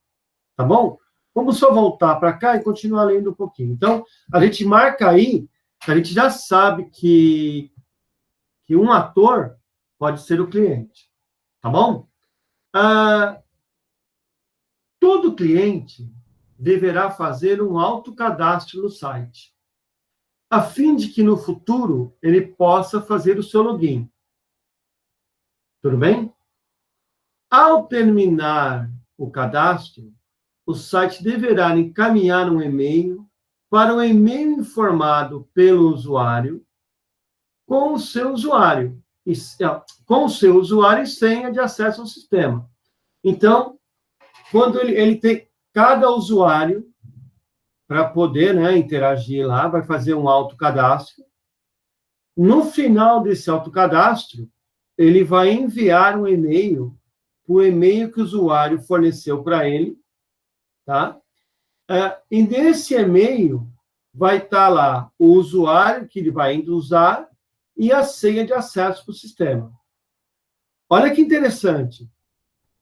Tá bom? Vamos só voltar para cá e continuar lendo um pouquinho. Então, a gente marca aí, a gente já sabe que um ator pode ser o cliente. Tá bom? Todo cliente deverá fazer um autocadastro no site, a fim de que no futuro ele possa fazer o seu login. Tudo bem? Ao terminar o cadastro, o site deverá encaminhar um e-mail para o e-mail informado pelo usuário com o seu usuário, e senha de acesso ao sistema. Então, quando ele tem cada usuário, para poder, né, interagir lá, vai fazer um autocadastro. No final desse autocadastro, ele vai enviar um e-mail, o e-mail que o usuário forneceu para ele, tá? E nesse e-mail vai estar lá o usuário que ele vai usar e a senha de acesso para o sistema. Olha que interessante.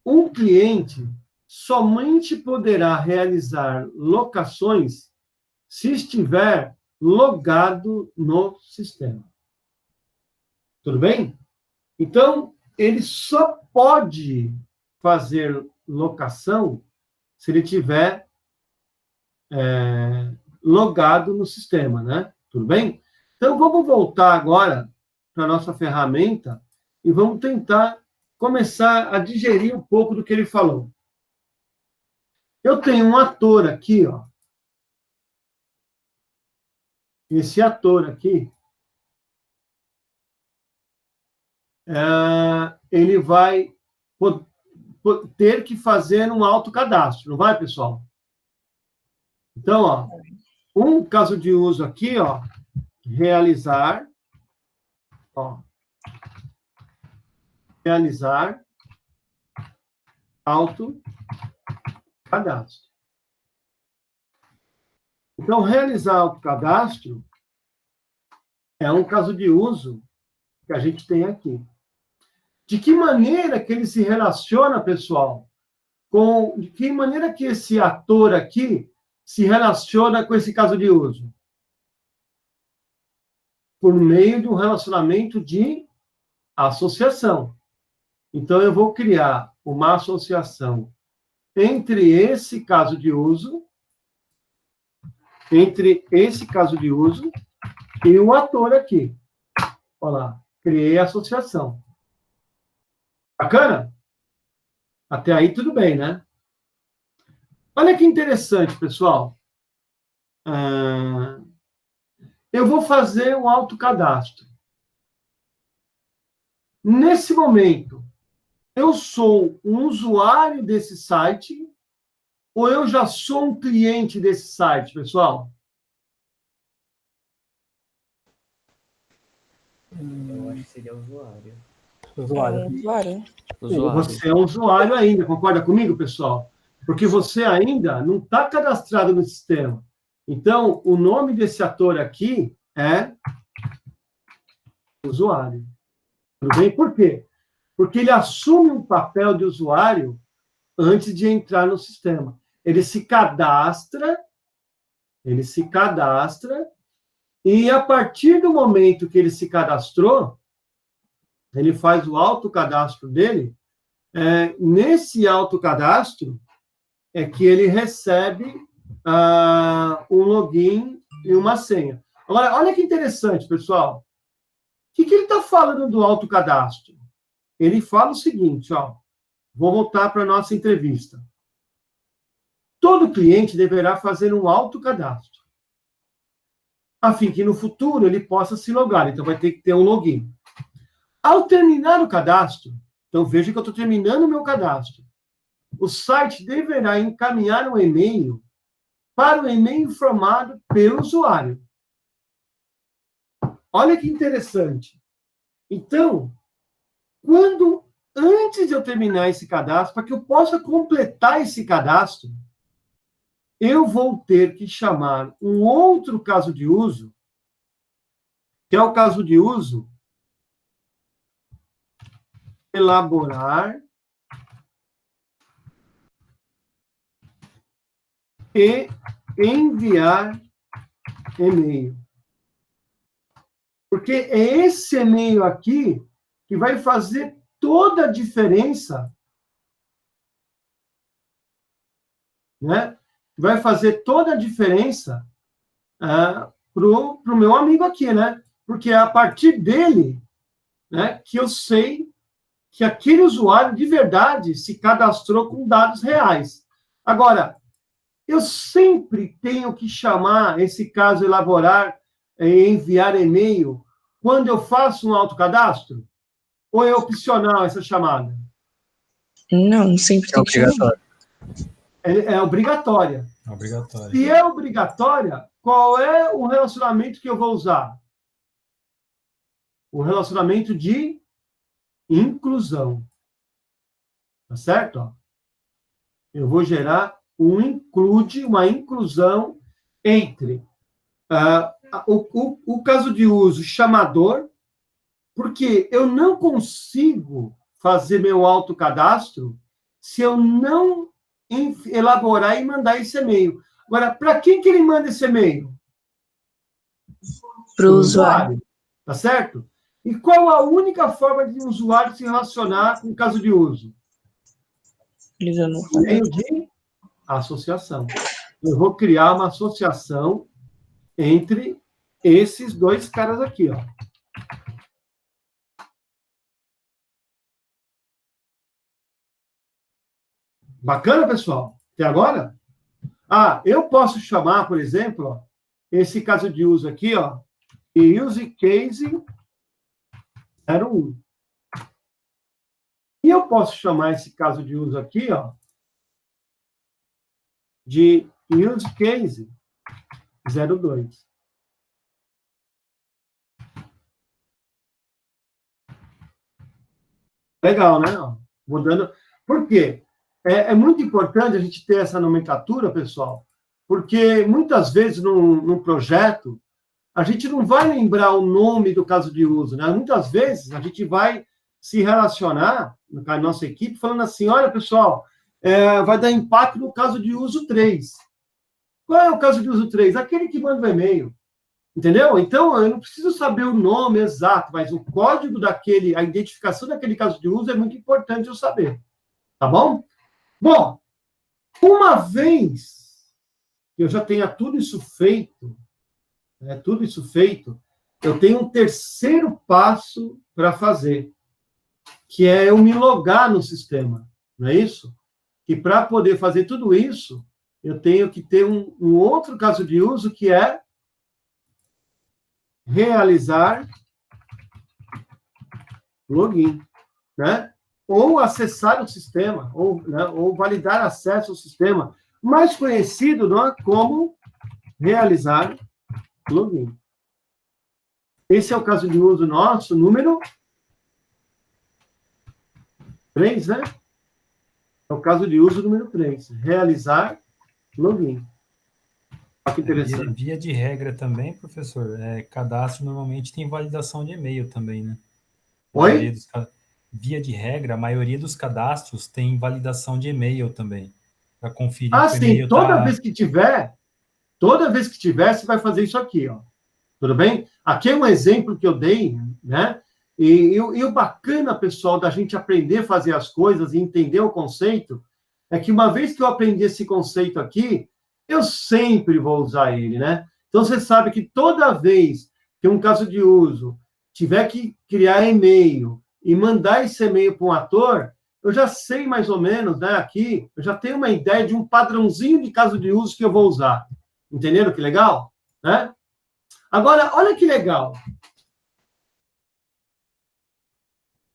Um cliente somente poderá realizar locações se estiver logado no sistema. Tudo bem? Então, ele só pode fazer locação se ele tiver logado no sistema, né? Tudo bem? Então, vamos voltar agora para a nossa ferramenta e vamos tentar começar a digerir um pouco do que ele falou. Eu tenho um ator aqui, ó. Esse ator aqui, ele vai ter que fazer um autocadastro, não vai, pessoal? Então, ó, um caso de uso aqui, ó, realizar autocadastro. Então, realizar autocadastro é um caso de uso que a gente tem aqui. De que maneira que ele se relaciona, pessoal? De que maneira que esse ator aqui se relaciona com esse caso de uso? Por meio de um relacionamento de associação. Então, eu vou criar uma associação entre esse caso de uso, e o ator aqui. Olha lá, criei a associação. Bacana? Até aí tudo bem, né? Olha que interessante, pessoal. Eu vou fazer um autocadastro. Nesse momento, eu sou um usuário desse site ou eu já sou um cliente desse site, pessoal? Eu acho que seria usuário. Usuário. Você é um usuário ainda, concorda comigo, pessoal? Porque você ainda não está cadastrado no sistema. Então, o nome desse ator aqui é usuário. Tudo bem? Por quê? Porque ele assume um papel de usuário antes de entrar no sistema. Ele se cadastra, e a partir do momento que ele se cadastrou, ele faz o autocadastro dele. Nesse autocadastro é que ele recebe um login e uma senha. Agora, olha que interessante, pessoal. O que ele está falando do autocadastro? Ele fala o seguinte, ó. Vou voltar para a nossa entrevista. Todo cliente deverá fazer um autocadastro, a fim que no futuro ele possa se logar. Então, vai ter que ter um login. Ao terminar o cadastro, então veja que eu estou terminando o meu cadastro, o site deverá encaminhar um e-mail para o e-mail informado pelo usuário. Olha que interessante. Então, antes de eu terminar esse cadastro, para que eu possa completar esse cadastro, eu vou ter que chamar um outro caso de uso, que é o caso de uso elaborar e enviar e-mail. Porque é esse e-mail aqui que vai fazer toda a diferença, né? Vai fazer toda a diferença pro meu amigo aqui, né? Porque é a partir dele, né, que eu sei que aquele usuário de verdade se cadastrou com dados reais. Agora, eu sempre tenho que chamar esse caso elaborar e enviar e-mail quando eu faço um autocadastro? Ou é opcional essa chamada? Não, sempre tem que chamar. É obrigatória. Obrigatório. Se é obrigatória, qual é o relacionamento que eu vou usar? O relacionamento de inclusão. Tá certo? Ó. Eu vou gerar uma inclusão entre o caso de uso chamador, porque eu não consigo fazer meu autocadastro se eu não elaborar e mandar esse e-mail. Agora, para quem que ele manda esse e-mail? Para o usuário. Tá certo? E qual a única forma de um usuário se relacionar com o caso de uso? Meio de associação. Eu vou criar uma associação entre esses dois caras aqui, ó. Bacana, pessoal? Até agora? Eu posso chamar, por exemplo, ó, esse caso de uso aqui, ó, de use case 01. E eu posso chamar esse caso de uso aqui, ó, de use case 02. Legal, né? Vou dando... Por quê? É muito importante a gente ter essa nomenclatura, pessoal, porque muitas vezes num projeto a gente não vai lembrar o nome do caso de uso, né? Muitas vezes a gente vai se relacionar com a nossa equipe falando assim, olha, pessoal, vai dar impacto no caso de uso 3. Qual é o caso de uso 3? Aquele que manda o e-mail. Entendeu? Então, eu não preciso saber o nome exato, mas o código daquele, a identificação daquele caso de uso é muito importante eu saber. Tá bom? Bom, uma vez que eu já tenha tudo isso feito, eu tenho um terceiro passo para fazer, que é eu me logar no sistema, não é isso? E para poder fazer tudo isso, eu tenho que ter um outro caso de uso, que é realizar login, né? Ou acessar o sistema, ou validar acesso ao sistema, mais conhecido, né, como realizar login. Esse é o caso de uso nosso, número 3, né? É o caso de uso número 3, realizar login. Olha que interessante. Via de regra também, professor, cadastro normalmente tem validação de e-mail também, né? Oi? Via de regra, a maioria dos cadastros tem validação de e-mail também, para conferir Ah, que o sim, e-mail toda vez que tiver, você vai fazer isso aqui, ó. Tudo bem? Aqui é um exemplo que eu dei, né? E o bacana, pessoal, da gente aprender a fazer as coisas e entender o conceito, é que uma vez que eu aprendi esse conceito aqui, eu sempre vou usar ele, né? Então, você sabe que toda vez que um caso de uso tiver que criar e-mail e mandar esse e-mail para um ator, eu já sei mais ou menos, né, aqui, eu já tenho uma ideia de um padrãozinho de caso de uso que eu vou usar. Entenderam que legal? Né? Agora, olha que legal.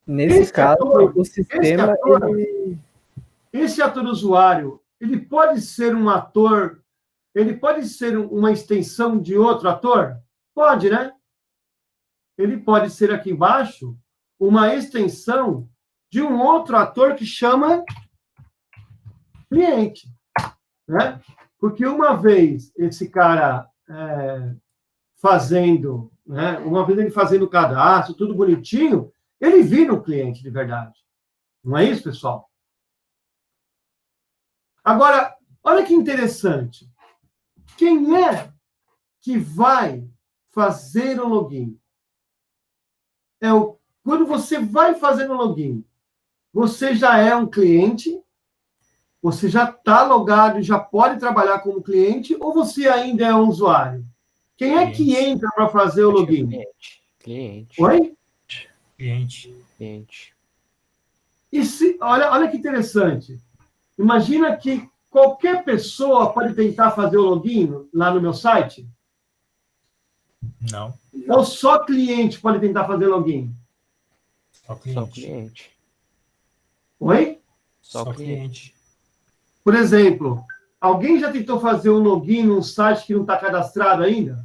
Nesse caso, o sistema... Esse ator usuário, ele pode ser um ator, ele pode ser uma extensão de outro ator? Pode, né? Ele pode ser aqui embaixo uma extensão de um outro ator que chama cliente, né? Porque uma vez esse cara fazendo, né? Uma vez ele fazendo o cadastro, tudo bonitinho, ele vira um cliente de verdade. Não é isso, pessoal? Agora, olha que interessante. Quem é que vai fazer o login? Quando você vai fazer o login, você já é um cliente, você já está logado e já pode trabalhar como cliente, ou você ainda é um usuário? Quem é que entra para fazer o login? Cliente. Oi? Cliente. E olha que interessante. Imagina que qualquer pessoa pode tentar fazer o login lá no meu site? Não, Ou só cliente pode tentar fazer login? só Só cliente. cliente. Oi? Só cliente. Por exemplo, alguém já tentou fazer um login num site que não está cadastrado ainda?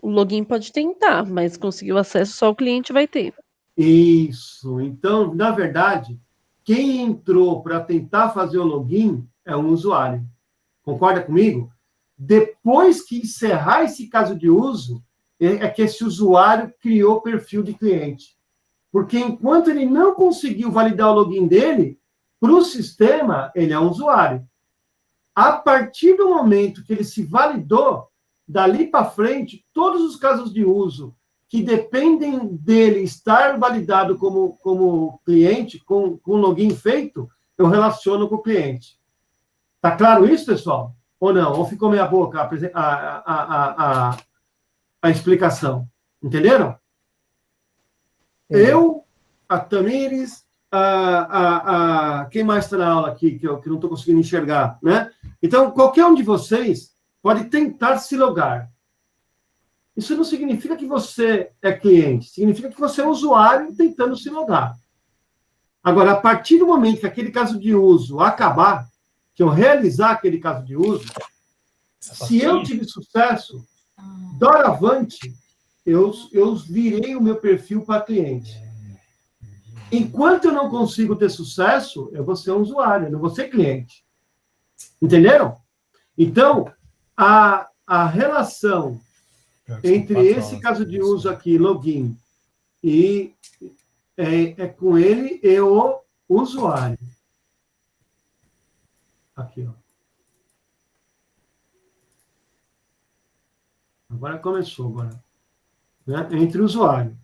O login pode tentar, mas conseguir o acesso só o cliente vai ter. Isso. Então, na verdade, quem entrou para tentar fazer o login é um usuário. Concorda comigo? Depois que encerrar esse caso de uso, é que esse usuário criou perfil de cliente. Porque enquanto ele não conseguiu validar o login dele, para o sistema, ele é um usuário. A partir do momento que ele se validou, dali para frente, todos os casos de uso que dependem dele estar validado como cliente, com login feito, eu relaciono com o cliente. Tá claro isso, pessoal? Ou não? Ou ficou meia boca a explicação? Entenderam? Eu, a Tamires, quem mais está na aula aqui, que eu não estou conseguindo enxergar, né? Então, qualquer um de vocês pode tentar se logar. Isso não significa que você é cliente, significa que você é usuário tentando se logar. Agora, a partir do momento que aquele caso de uso acabar, que eu realizar aquele caso de uso, se eu tive sucesso, doravante, eu virei o meu perfil para cliente. Enquanto eu não consigo ter sucesso, eu vou ser um usuário, eu não vou ser cliente. Entenderam? Então, a relação entre esse caso de uso aqui, login, e é com ele e o usuário. Aqui, ó. Agora começou, agora. Né? Entre o usuário.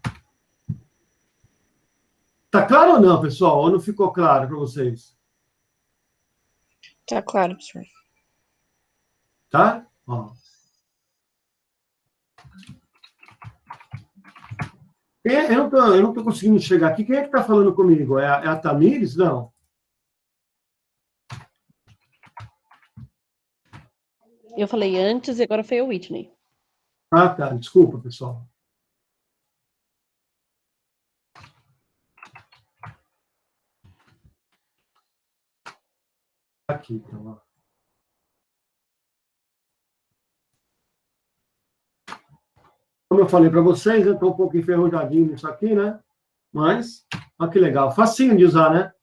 Tá claro ou não, pessoal? Ou não ficou claro para vocês? Tá claro, professor. Tá? Ó. Eu não tô conseguindo chegar aqui. Quem é que está falando comigo? É a Tamires? Não. Eu falei antes e agora foi a Whitney. Ah, tá. Desculpa, pessoal. Aqui, então, ó. Como eu falei para vocês, eu estou um pouco enferrujadinho nisso aqui, né? Mas, olha que legal. Facinho de usar, né?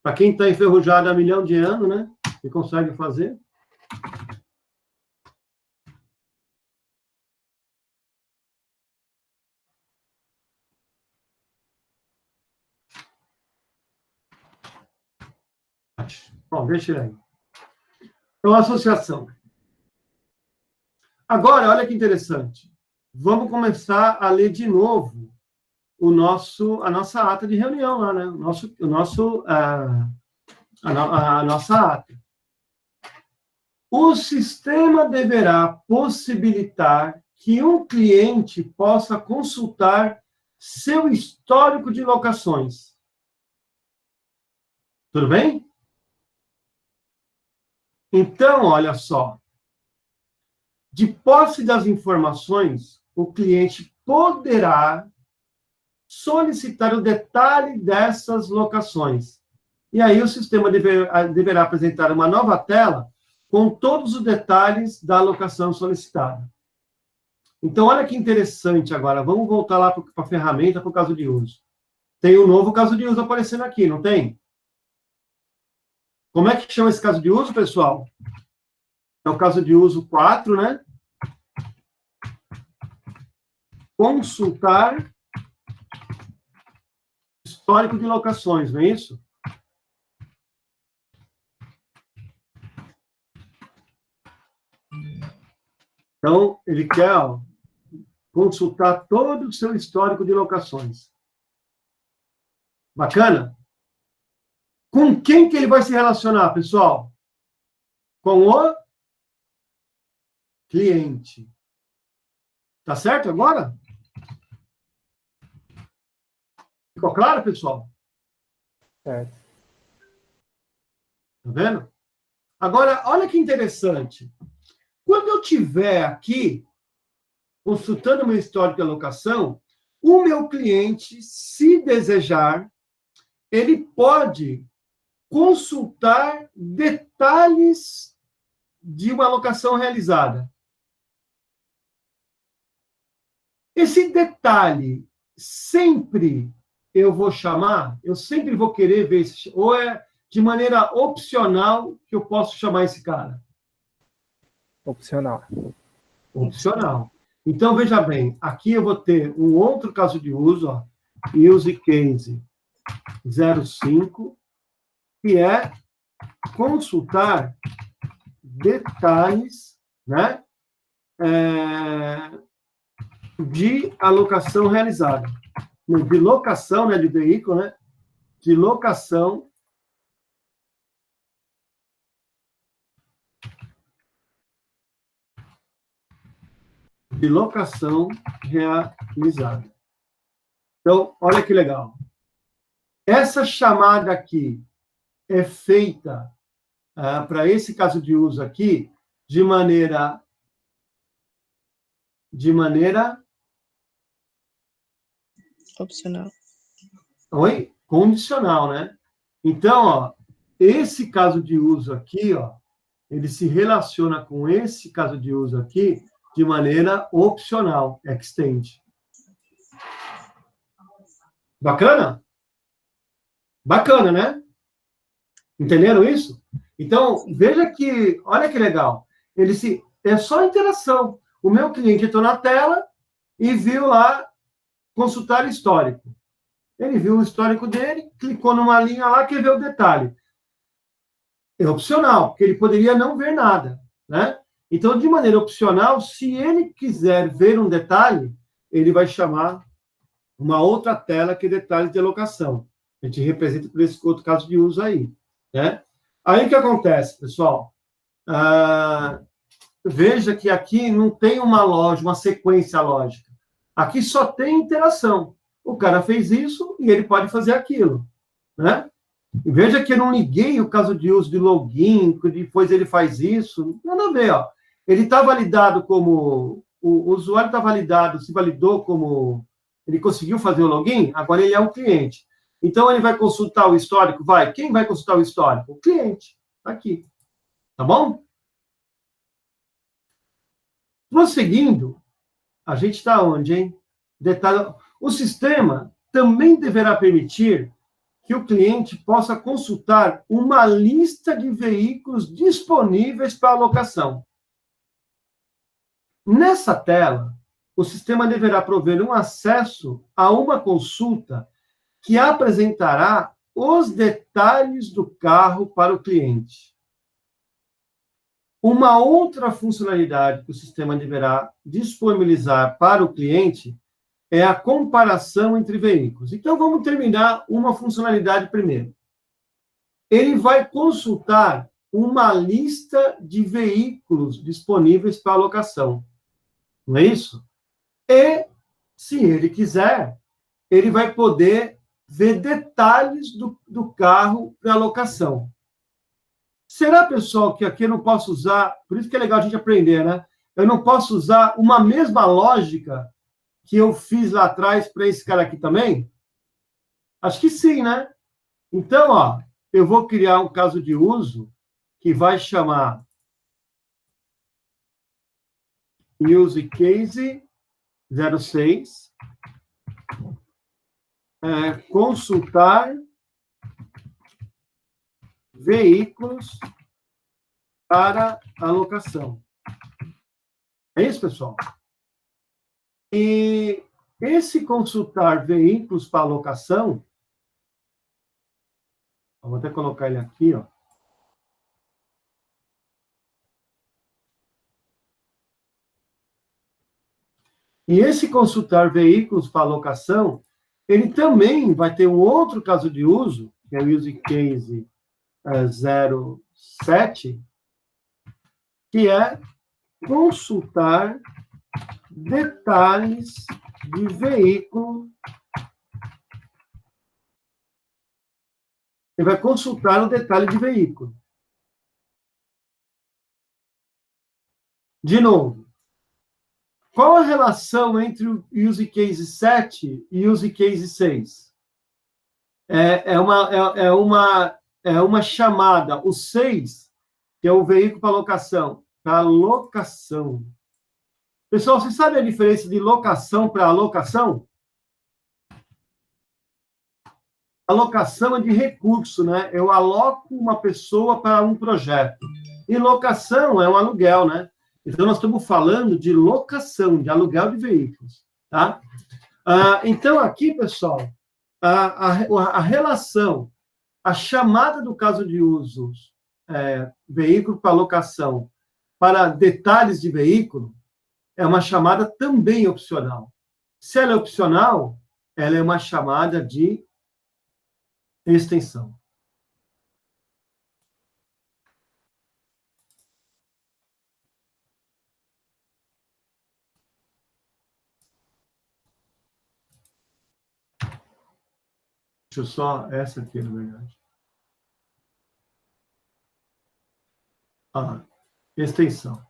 Para quem está enferrujado há milhão de anos, né? E consegue fazer. Bom, deixa ele aí. Então, associação. Agora, olha que interessante. Vamos começar a ler de novo a nossa ata de reunião lá, né? A nossa ata. O sistema deverá possibilitar que um cliente possa consultar seu histórico de locações. Tudo bem? Então, olha só. De posse das informações, o cliente poderá solicitar o detalhe dessas locações. E aí o sistema deverá apresentar uma nova tela com todos os detalhes da locação solicitada. Então, olha que interessante agora. Vamos voltar lá para a ferramenta, para o caso de uso. Tem um novo caso de uso aparecendo aqui, não tem? Como é que chama esse caso de uso, pessoal? É o caso de uso 4, né? Consultar histórico de locações, não é isso? Então, ele quer consultar todo o seu histórico de locações. Bacana? Com quem que ele vai se relacionar, pessoal? Com o cliente. Tá certo agora? Ficou claro, pessoal? Certo. Tá vendo? Agora, olha que interessante. Quando eu estiver aqui, consultando meu histórico de alocação, o meu cliente, se desejar, ele pode consultar detalhes de uma alocação realizada. Esse detalhe, sempre eu vou chamar, eu sempre vou querer ver, ou é de maneira opcional que eu posso chamar esse cara? Opcional. Opcional. Então, veja bem, aqui eu vou ter um outro caso de uso, ó, use case 05, que é consultar detalhes, né, de alocação realizada. De locação, né, de veículo, né, de locação realizada. Então, olha que legal. Essa chamada aqui é feita para esse caso de uso aqui de maneira Opcional. Oi? Condicional, né? Então, ó, esse caso de uso aqui, ó, ele se relaciona com esse caso de uso aqui de maneira opcional, extend. Bacana? Bacana, né? Entenderam isso? Então, veja que, olha que legal. É só interação. O meu cliente entrou na tela e viu lá consultar histórico. Ele viu o histórico dele, clicou numa linha lá, quer ver o detalhe. É opcional, porque ele poderia não ver nada, né? Então, de maneira opcional, se ele quiser ver um detalhe, ele vai chamar uma outra tela que é detalhes de alocação. A gente representa por esse outro caso de uso aí, né? Aí o que acontece, pessoal? Veja que aqui não tem uma sequência lógica. Aqui só tem interação. O cara fez isso e ele pode fazer aquilo, né? Veja que eu não liguei o caso de uso de login, que depois ele faz isso. Nada a ver, ó. Ele está validado como... O usuário está validado, se validou como... Ele conseguiu fazer o login, agora ele é um cliente. Então, ele vai consultar o histórico? Vai. Quem vai consultar o histórico? O cliente. Tá aqui. Tá bom? Prosseguindo, a gente está onde, hein? Detalhe... O sistema também deverá permitir que o cliente possa consultar uma lista de veículos disponíveis para alocação. Nessa tela, o sistema deverá prover um acesso a uma consulta que apresentará os detalhes do carro para o cliente. Uma outra funcionalidade que o sistema deverá disponibilizar para o cliente é a comparação entre veículos. Então, vamos terminar uma funcionalidade primeiro. Ele vai consultar uma lista de veículos disponíveis para alocação. Não é isso? E, se ele quiser, ele vai poder ver detalhes do carro para alocação. Será, pessoal, que aqui eu não posso usar... Por isso que é legal a gente aprender, né? Eu não posso usar uma mesma lógica que eu fiz lá atrás para esse cara aqui também? Acho que sim, né? Então, ó, eu vou criar um caso de uso que vai chamar use case 06, consultar veículos para alocação. É isso, pessoal? E esse consultar veículos para alocação, vou até colocar ele aqui, ó. E esse consultar veículos para alocação, ele também vai ter um outro caso de uso, que é o use case 07, que é consultar detalhes de veículo. Ele vai consultar o detalhe de veículo. De novo, qual a relação entre o use case 7 e use case 6? É uma chamada, o 6, que é o veículo para locação. Para locação. Pessoal, você sabe a diferença de locação para alocação? Alocação é de recurso, né? Eu aloco uma pessoa para um projeto. E locação é um aluguel, né? Então, nós estamos falando de locação, de aluguel de veículos, tá? Então, aqui, pessoal, a relação, a chamada do caso de uso, veículo para locação, para detalhes de veículo, é uma chamada também opcional. Se ela é opcional, ela é uma chamada de extensão. Deixa eu só... Essa aqui, na verdade. Extensão.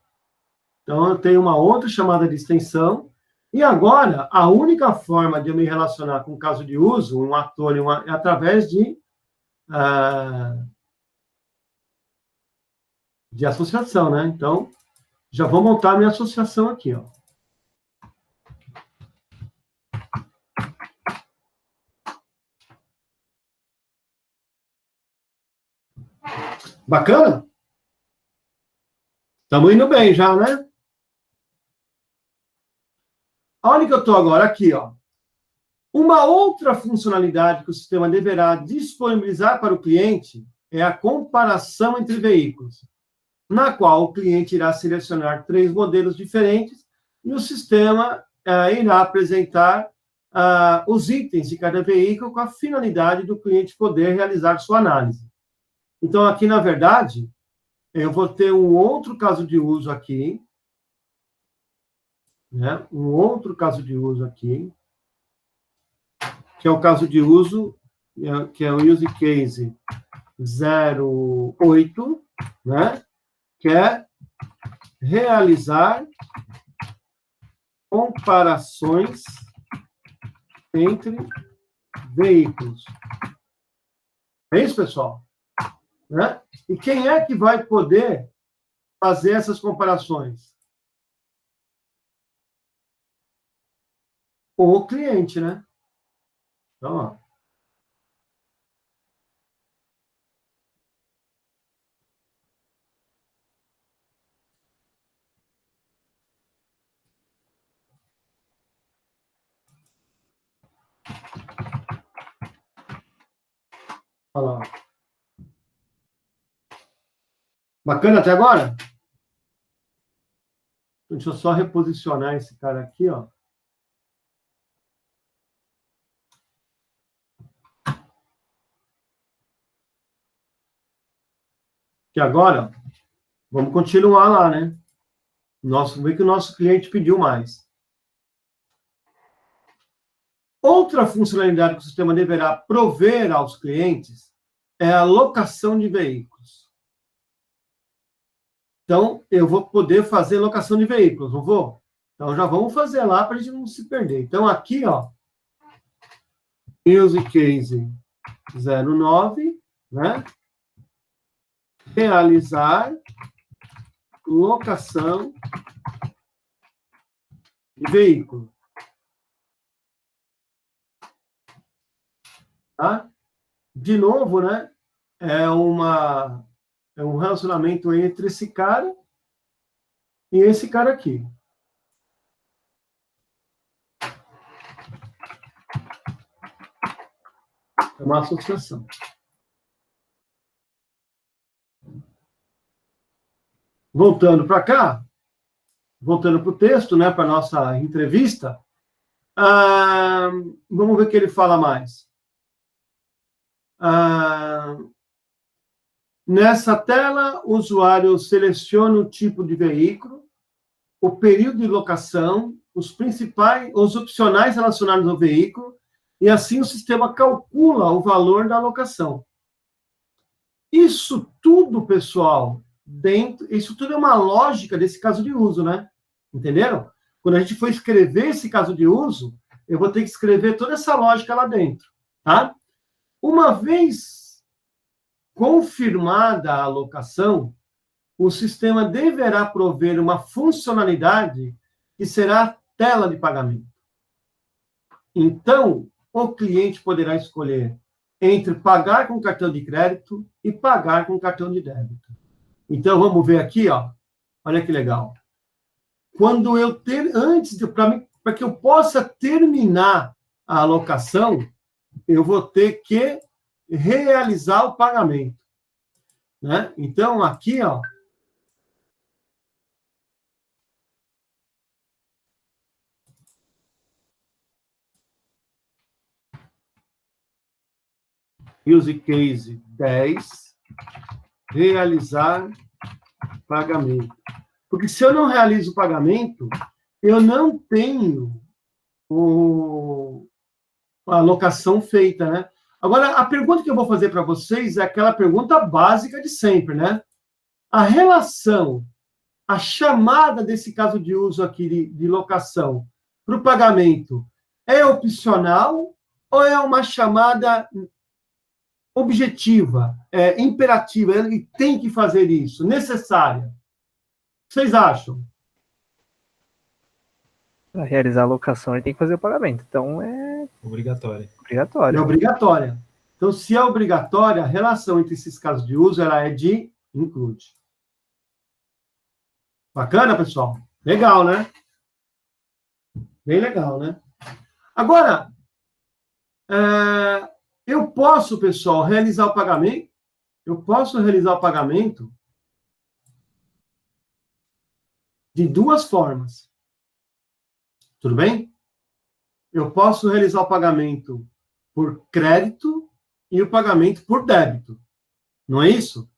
Então, eu tenho uma outra chamada de extensão. E agora, a única forma de eu me relacionar com o caso de uso, um ator, é através de associação, né? Então, já vou montar a minha associação aqui, ó. Bacana? Estamos indo bem já, né? Onde que eu estou agora? Aqui, ó. Uma outra funcionalidade que o sistema deverá disponibilizar para o cliente é a comparação entre veículos, na qual o cliente irá selecionar 3 modelos diferentes e o sistema irá apresentar os itens de cada veículo com a finalidade do cliente poder realizar sua análise. Então, aqui, na verdade, eu vou ter um outro caso de uso aqui, né? Um outro caso de uso aqui, que é o caso de uso, que é o use case 08, né? Que é realizar comparações entre veículos. É isso, pessoal? Né? E quem é que vai poder fazer essas comparações? O cliente, né? Então, ó. Olha lá. Bacana até agora? Deixa eu só reposicionar esse cara aqui, ó. Que agora, vamos continuar lá, né? Vamos ver que o nosso cliente pediu mais. Outra funcionalidade que o sistema deverá prover aos clientes é a locação de veículos. Então, eu vou poder fazer locação de veículos, não vou? Então, já vamos fazer lá para a gente não se perder. Então, aqui, ó, use case 09, né? Realizar locação de veículo. Tá? De novo, né? É um relacionamento entre esse cara e esse cara aqui. É uma associação. Voltando para cá, voltando para o texto, né, para a nossa entrevista, vamos ver o que ele fala mais. Nessa tela, o usuário seleciona o tipo de veículo, o período de locação, os opcionais relacionados ao veículo, e assim o sistema calcula o valor da locação. Isso tudo, pessoal, dentro... Isso tudo é uma lógica desse caso de uso, né? Entenderam? Quando a gente for escrever esse caso de uso, eu vou ter que escrever toda essa lógica lá dentro, tá? Uma vez confirmada a alocação, o sistema deverá prover uma funcionalidade que será a tela de pagamento. Então, o cliente poderá escolher entre pagar com cartão de crédito e pagar com cartão de débito. Então, vamos ver aqui, ó. Olha que legal. Quando eu ter, antes de, para que eu possa terminar a alocação, eu vou ter que realizar o pagamento, né? Então, aqui, ó, use case 10, realizar pagamento. Porque se eu não realizo o pagamento, eu não tenho a alocação feita, né? Agora, a pergunta que eu vou fazer para vocês é aquela pergunta básica de sempre, né? A relação, a chamada desse caso de uso aqui de locação para o pagamento é opcional ou é uma chamada objetiva, imperativa, ele tem que fazer isso, necessária? O que vocês acham? Para realizar a locação, ele tem que fazer o pagamento. Então, é Obrigatório. obrigatório. É obrigatória. Então, se é obrigatória, a relação entre esses casos de uso ela é de include. Bacana, pessoal? Legal, né? Bem legal, né? Agora, eu posso, pessoal, realizar o pagamento? Eu posso realizar o pagamento de duas formas. Tudo bem? Eu posso realizar o pagamento por crédito e o pagamento por débito. Não é isso?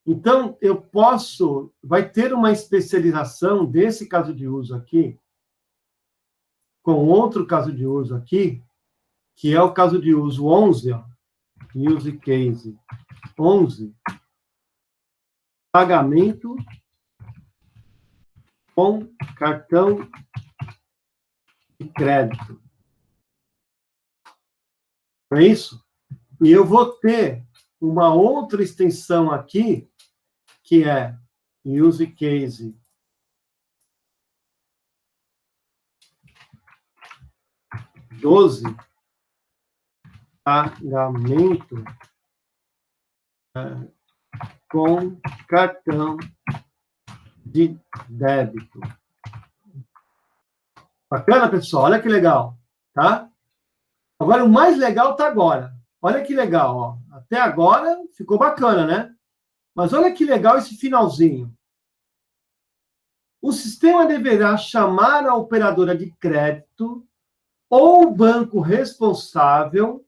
Então, eu posso... Vai ter uma especialização desse caso de uso aqui com outro caso de uso aqui, que é o caso de uso 11, ó, use case 11, pagamento com cartão de crédito. Não é isso? E eu vou ter uma outra extensão aqui, que é use case 12, pagamento com cartão de débito. Bacana, pessoal? Olha que legal, tá? Agora, o mais legal está agora. Olha que legal, ó. Até agora ficou bacana, né? Mas olha que legal esse finalzinho. O sistema deverá chamar a operadora de crédito ou o banco responsável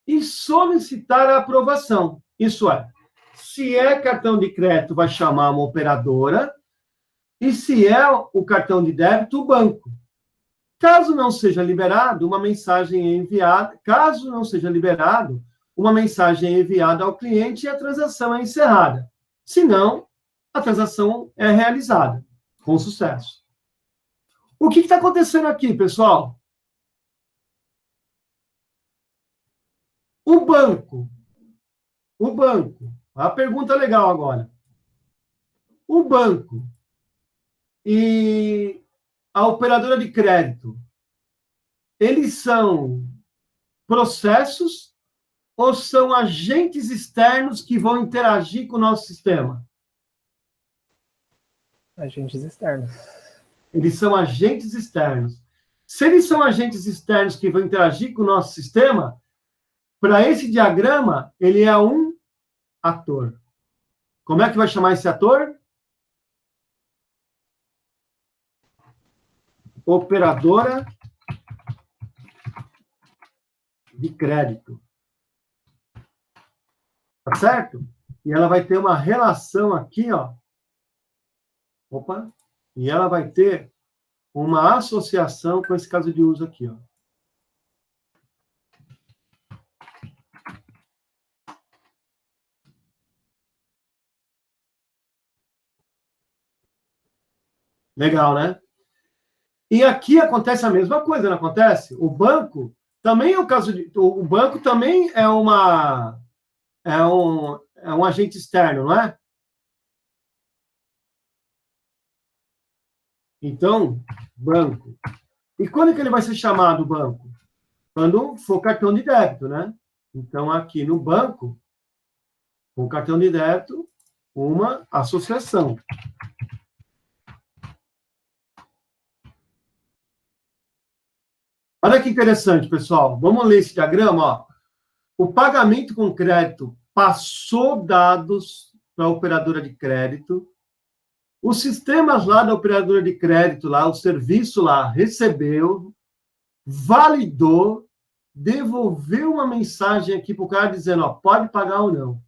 e solicitar a aprovação. Isso é, se é cartão de crédito, vai chamar uma operadora, e se é o cartão de débito, o banco. Caso não seja liberado, uma mensagem é enviada. Caso não seja liberado, uma mensagem é enviada ao cliente e a transação é encerrada. Se não, a transação é realizada com sucesso. O que está acontecendo aqui, pessoal? O banco, a pergunta legal agora. O banco e a operadora de crédito, eles são processos ou são agentes externos que vão interagir com o nosso sistema? Agentes externos. Eles são agentes externos. Se eles são agentes externos que vão interagir com o nosso sistema, para esse diagrama, ele é um ator. Como é que vai chamar esse ator? Operadora de crédito. Tá certo? E ela vai ter uma relação aqui, ó. Opa! E ela vai ter uma associação com esse caso de uso aqui, ó. Legal, né? E aqui acontece a mesma coisa, não acontece? O banco também é o caso de. O banco também é um agente externo, não é? Então, banco. E quando é que ele vai ser chamado banco? Quando for cartão de débito, né? Então, aqui no banco, com cartão de débito, uma associação. Olha que interessante, pessoal. Vamos ler esse diagrama, ó. O pagamento com crédito passou dados para a operadora de crédito. Os sistemas lá da operadora de crédito, lá, o serviço lá, recebeu, validou, devolveu uma mensagem aqui para o cara dizendo, ó, pode pagar ou não.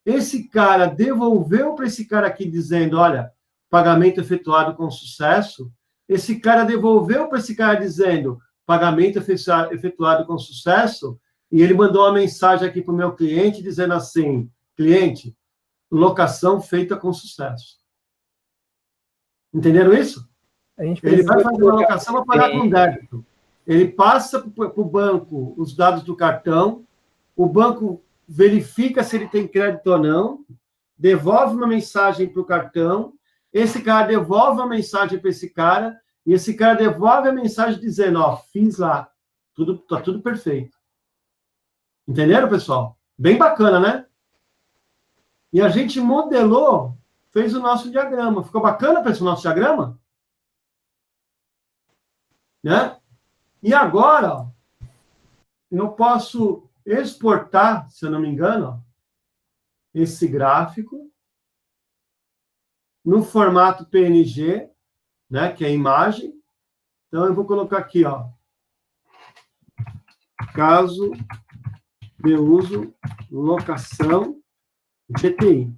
Esse cara devolveu para esse cara aqui dizendo, olha, pagamento efetuado com sucesso. Esse cara devolveu para esse cara dizendo, pagamento efetuado com sucesso. E ele mandou uma mensagem aqui para o meu cliente dizendo assim, cliente, locação feita com sucesso. Entenderam isso? Ele vai fazer uma locação para pagar com débito. Ele passa para o banco os dados do cartão, o banco verifica se ele tem crédito ou não, devolve uma mensagem para o cartão, esse cara devolve uma mensagem para esse cara, e esse cara devolve a mensagem dizendo, ó, fiz lá, tá tudo perfeito. Entenderam, pessoal? Bem bacana, né? E a gente modelou, fez o nosso diagrama. Ficou bacana, pessoal, o nosso diagrama? Né? E agora, ó, eu posso exportar, se eu não me engano, ó, esse gráfico no formato PNG, né, que é a imagem. Então, eu vou colocar aqui, ó, caso de uso, locação, GTI.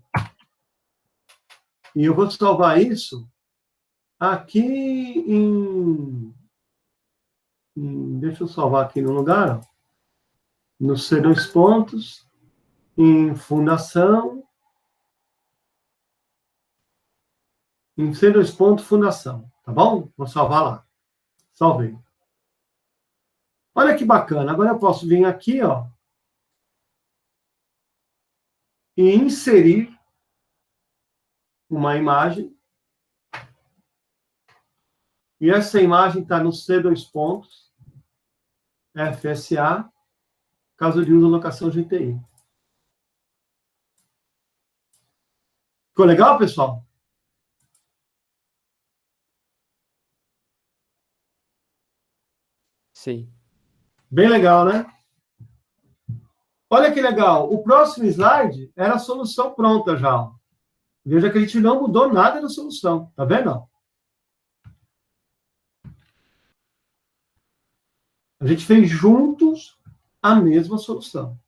E eu vou salvar isso aqui deixa eu salvar aqui no lugar, ó, no C2 pontos, em fundação, em C2 ponto fundação, tá bom? Vou salvar lá. Salvei. Olha que bacana. Agora eu posso vir aqui, ó, e inserir uma imagem. E essa imagem está no C2 pontos, FSA, caso de uso ou locação GTI. Ficou legal, pessoal? Sim. Bem legal, né? Olha que legal. O próximo slide era a solução pronta já. Veja que a gente não mudou nada da solução. Tá vendo? A gente fez juntos a mesma solução.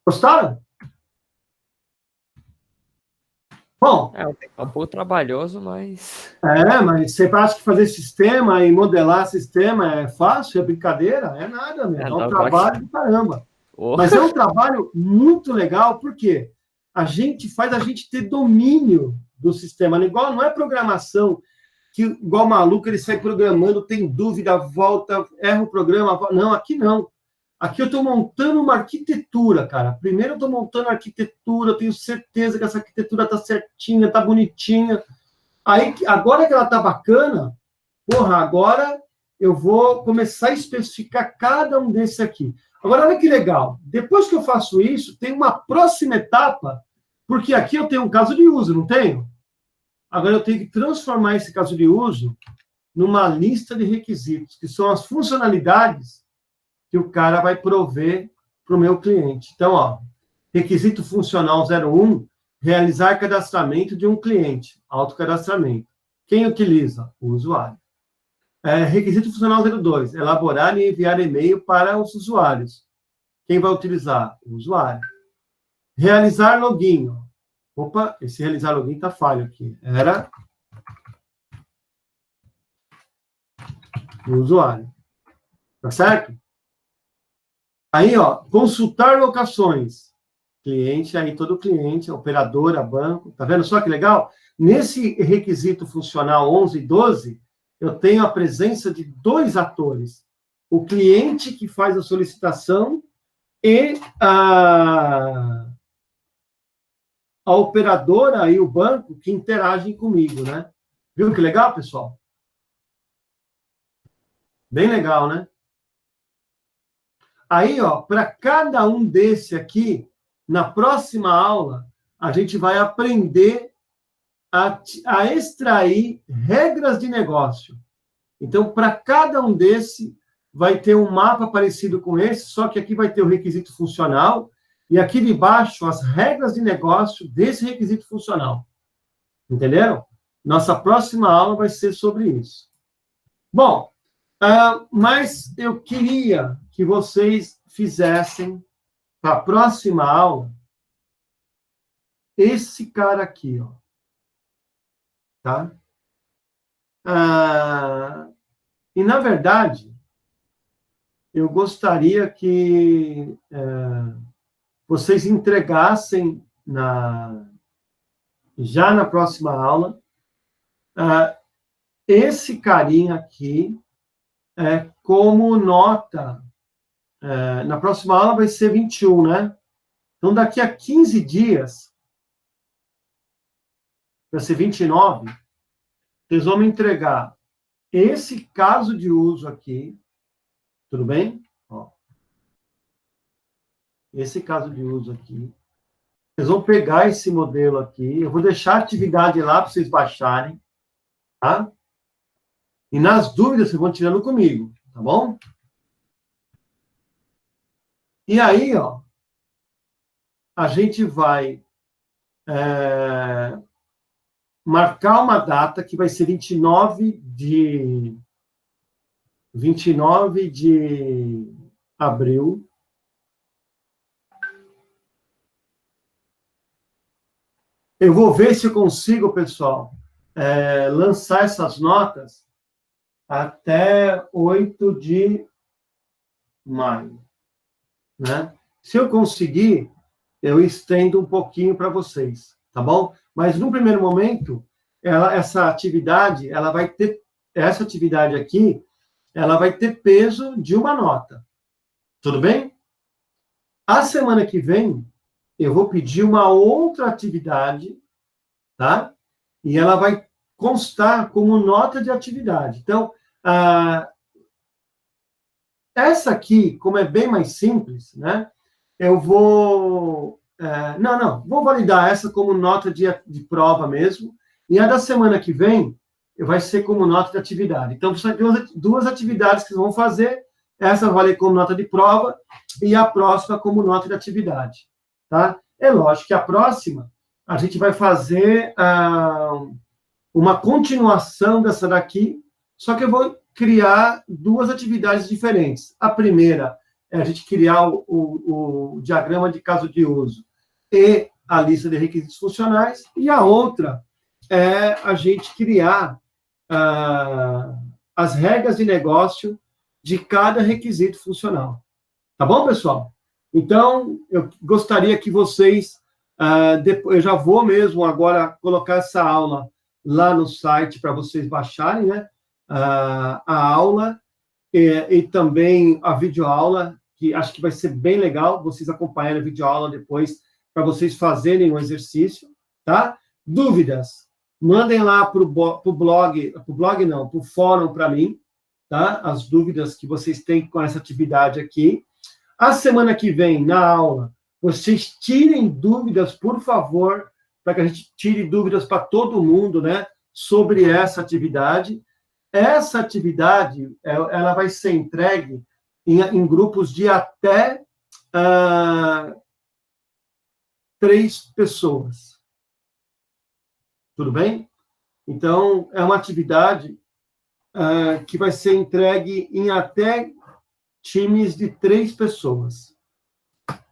Gostaram? Bom. É um pouco trabalhoso, mas... Mas você acha que fazer sistema e modelar sistema é fácil? É brincadeira? É nada, mesmo. É um trabalho de caramba. Oh. Mas é um trabalho muito legal, porque a gente faz a gente ter domínio do sistema. Não é programação que, igual maluco, ele sai programando, tem dúvida, volta, erra o programa. Não, aqui não. Aqui eu estou montando uma arquitetura, cara. Primeiro eu estou montando a arquitetura, eu tenho certeza que essa arquitetura está certinha, está bonitinha. Aí, agora que ela está bacana, agora eu vou começar a especificar cada um desses aqui. Agora, olha que legal. Depois que eu faço isso, tem uma próxima etapa, porque aqui eu tenho um caso de uso, não tenho? Agora eu tenho que transformar esse caso de uso numa lista de requisitos, que são as funcionalidades que o cara vai prover para o meu cliente. Então, ó, requisito funcional 01, realizar cadastramento de um cliente, autocadastramento. Quem utiliza? O usuário. Requisito funcional 02, elaborar e enviar e-mail para os usuários. Quem vai utilizar? O usuário. Realizar login. Opa, esse realizar login está falho aqui. Era o usuário. Tá certo? Aí, ó, consultar locações. Cliente, aí todo cliente, operadora, banco, tá vendo só que legal? Nesse requisito funcional 11 e 12, eu tenho a presença de 2 atores. O cliente que faz a solicitação e a operadora e o banco que interagem comigo, né? Viu que legal, pessoal? Bem legal, né? Aí, ó, para cada um desse aqui, na próxima aula, a gente vai aprender a extrair regras de negócio. Então, para cada um desse, vai ter um mapa parecido com esse, só que aqui vai ter o requisito funcional, e aqui de baixo, as regras de negócio desse requisito funcional. Entenderam? Nossa próxima aula vai ser sobre isso. Bom, mas eu queria que vocês fizessem, para a próxima aula, esse cara aqui, ó. Tá? E, na verdade, eu gostaria que vocês entregassem já na próxima aula esse carinha aqui como nota. Na próxima aula vai ser 21, né? Então, daqui a 15 dias, vai ser 29, vocês vão me entregar esse caso de uso aqui, tudo bem? Ó. Esse caso de uso aqui. Vocês vão pegar esse modelo aqui, eu vou deixar a atividade lá para vocês baixarem, tá? E nas dúvidas, vocês vão tirando comigo, tá bom? E aí, ó, a gente vai marcar uma data que vai ser 29 de abril. Eu vou ver se eu consigo, pessoal, lançar essas notas até 8 de maio. Né? Se eu conseguir, eu estendo um pouquinho para vocês, tá bom? Mas, no primeiro momento, essa atividade aqui, ela vai ter peso de uma nota. Tudo bem? A semana que vem, eu vou pedir uma outra atividade, tá? E ela vai constar como nota de atividade. Então, essa aqui, como é bem mais simples, né? Eu vou... vou validar essa como nota de prova mesmo, e a da semana que vem vai ser como nota de atividade. Então, são duas atividades que vocês vão fazer, essa vale como nota de prova, e a próxima como nota de atividade, tá? É lógico que a próxima, a gente vai fazer uma continuação dessa daqui, só que eu vou criar 2 atividades diferentes. A primeira é a gente criar o diagrama de caso de uso e a lista de requisitos funcionais, e a outra é a gente criar as regras de negócio de cada requisito funcional. Tá bom, pessoal? Então, eu gostaria que vocês, eu já vou mesmo agora colocar essa aula lá no site para vocês baixarem, né? A aula e também a videoaula, que acho que vai ser bem legal, vocês acompanharem a videoaula depois, para vocês fazerem o exercício, tá? Dúvidas, mandem lá para o fórum para mim, tá? As dúvidas que vocês têm com essa atividade aqui. A semana que vem, na aula, vocês tirem dúvidas, por favor, para que a gente tire dúvidas para todo mundo, né? Sobre essa atividade. Essa atividade, ela vai ser entregue em grupos de até 3 pessoas. Tudo bem? Então, é uma atividade que vai ser entregue em até times de 3 pessoas.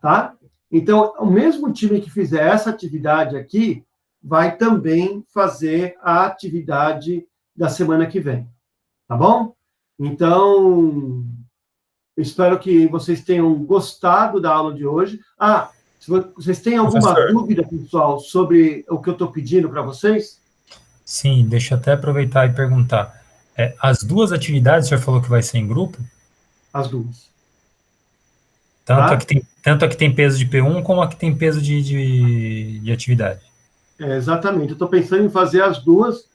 Tá? Então, o mesmo time que fizer essa atividade aqui vai também fazer a atividade da semana que vem. Tá bom? Então, eu espero que vocês tenham gostado da aula de hoje. Vocês têm alguma Professor. dúvida, pessoal, sobre o que eu estou pedindo para vocês? Sim, deixa eu até aproveitar e perguntar. As duas atividades, o senhor falou que vai ser em grupo? As duas. Tanto, Tá? tanto a que tem peso de P1 como a que tem peso de atividade. Exatamente. Eu estou pensando em fazer as duas,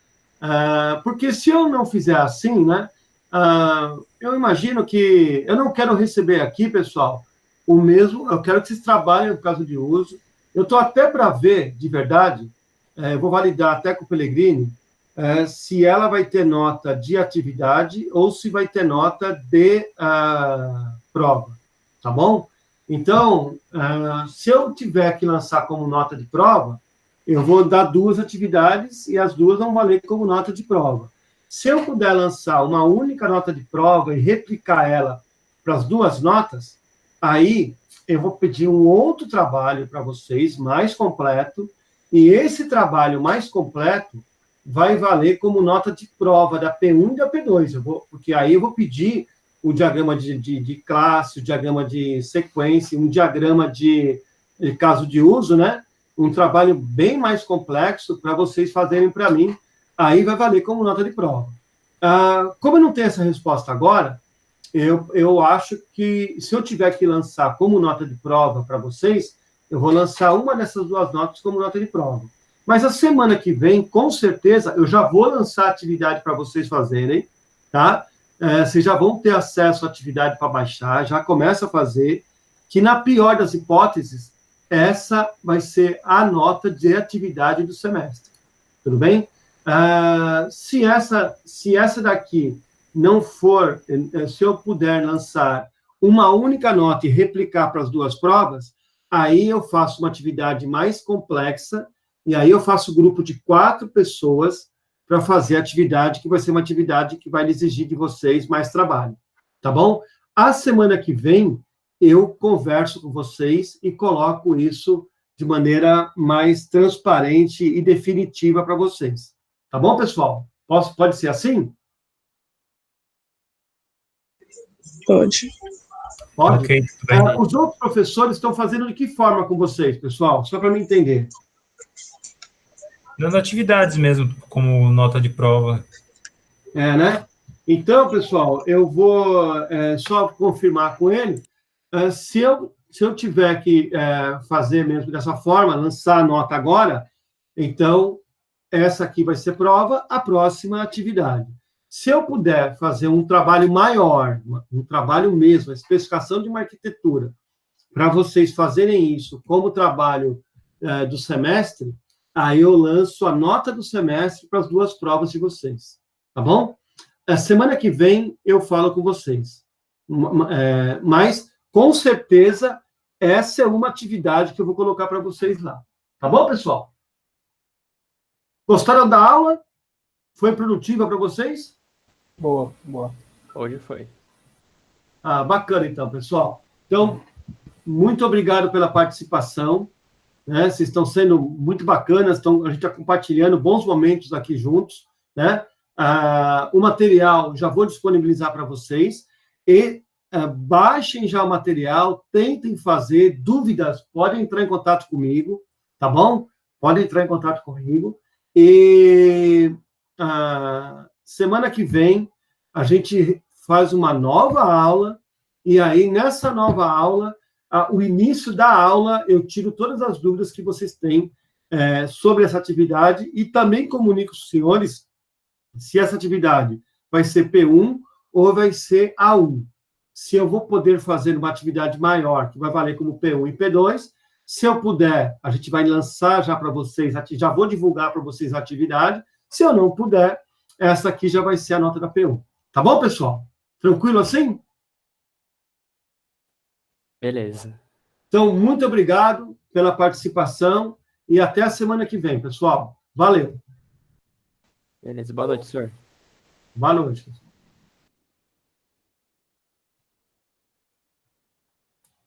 porque se eu não fizer assim, né, eu imagino que eu não quero receber aqui, pessoal, o mesmo, eu quero que vocês trabalhem no caso de uso. Eu estou até para ver, de verdade, eu vou validar até com o Pellegrini, se ela vai ter nota de atividade ou se vai ter nota de prova, tá bom? Então, se eu tiver que lançar como nota de prova, eu vou dar duas atividades e as duas vão valer como nota de prova. Se eu puder lançar uma única nota de prova e replicar ela para as duas notas, aí eu vou pedir um outro trabalho para vocês, mais completo, e esse trabalho mais completo vai valer como nota de prova da P1 e da P2, porque aí eu vou pedir o diagrama de classe, o diagrama de sequência, um diagrama de caso de uso, né? Um trabalho bem mais complexo para vocês fazerem para mim, aí vai valer como nota de prova. Como eu não tenho essa resposta agora, eu acho que se eu tiver que lançar como nota de prova para vocês, eu vou lançar uma dessas duas notas como nota de prova. Mas a semana que vem, com certeza, eu já vou lançar a atividade para vocês fazerem, tá? Vocês já vão ter acesso à atividade para baixar, já começa a fazer, que na pior das hipóteses, essa vai ser a nota de atividade do semestre. Tudo bem? Se essa daqui não for, se eu puder lançar uma única nota e replicar para as duas provas, aí eu faço uma atividade mais complexa, e aí eu faço grupo de 4 pessoas para fazer a atividade, que vai ser uma atividade que vai exigir de vocês mais trabalho. Tá bom? A semana que vem, eu converso com vocês e coloco isso de maneira mais transparente e definitiva para vocês. Tá bom, pessoal? Pode ser assim? Pode. Pode? Ok, tudo bem. Os outros professores estão fazendo de que forma com vocês, pessoal? Só para me entender. Dando atividades mesmo, como nota de prova. Né? Então, pessoal, eu vou só confirmar com ele. Se eu tiver que fazer mesmo dessa forma, lançar a nota agora, então, essa aqui vai ser prova, a próxima atividade. Se eu puder fazer um trabalho maior, um trabalho mesmo, a especificação de uma arquitetura, para vocês fazerem isso como trabalho do semestre, aí eu lanço a nota do semestre para as duas provas de vocês, tá bom? Semana que vem eu falo com vocês. Mas, com certeza, essa é uma atividade que eu vou colocar para vocês lá. Tá bom, pessoal? Gostaram da aula? Foi produtiva para vocês? Boa, boa. Hoje foi. Bacana, então, pessoal. Então, muito obrigado pela participação. Né? Vocês estão sendo muito bacanas, a gente está compartilhando bons momentos aqui juntos, né? O material já vou disponibilizar para vocês, e baixem já o material, tentem fazer, dúvidas, podem entrar em contato comigo, tá bom? Podem entrar em contato comigo, e semana que vem a gente faz uma nova aula, e aí nessa nova aula, o início da aula, eu tiro todas as dúvidas que vocês têm sobre essa atividade e também comunico aos senhores se essa atividade vai ser P1 ou vai ser A1. Se eu vou poder fazer uma atividade maior, que vai valer como P1 e P2, se eu puder, a gente vai lançar já para vocês, já vou divulgar para vocês a atividade. Se eu não puder, essa aqui já vai ser a nota da P1. Tá bom, pessoal? Tranquilo assim? Beleza. Então, muito obrigado pela participação e até a semana que vem, pessoal. Valeu. Beleza. Boa noite, senhor. Boa noite.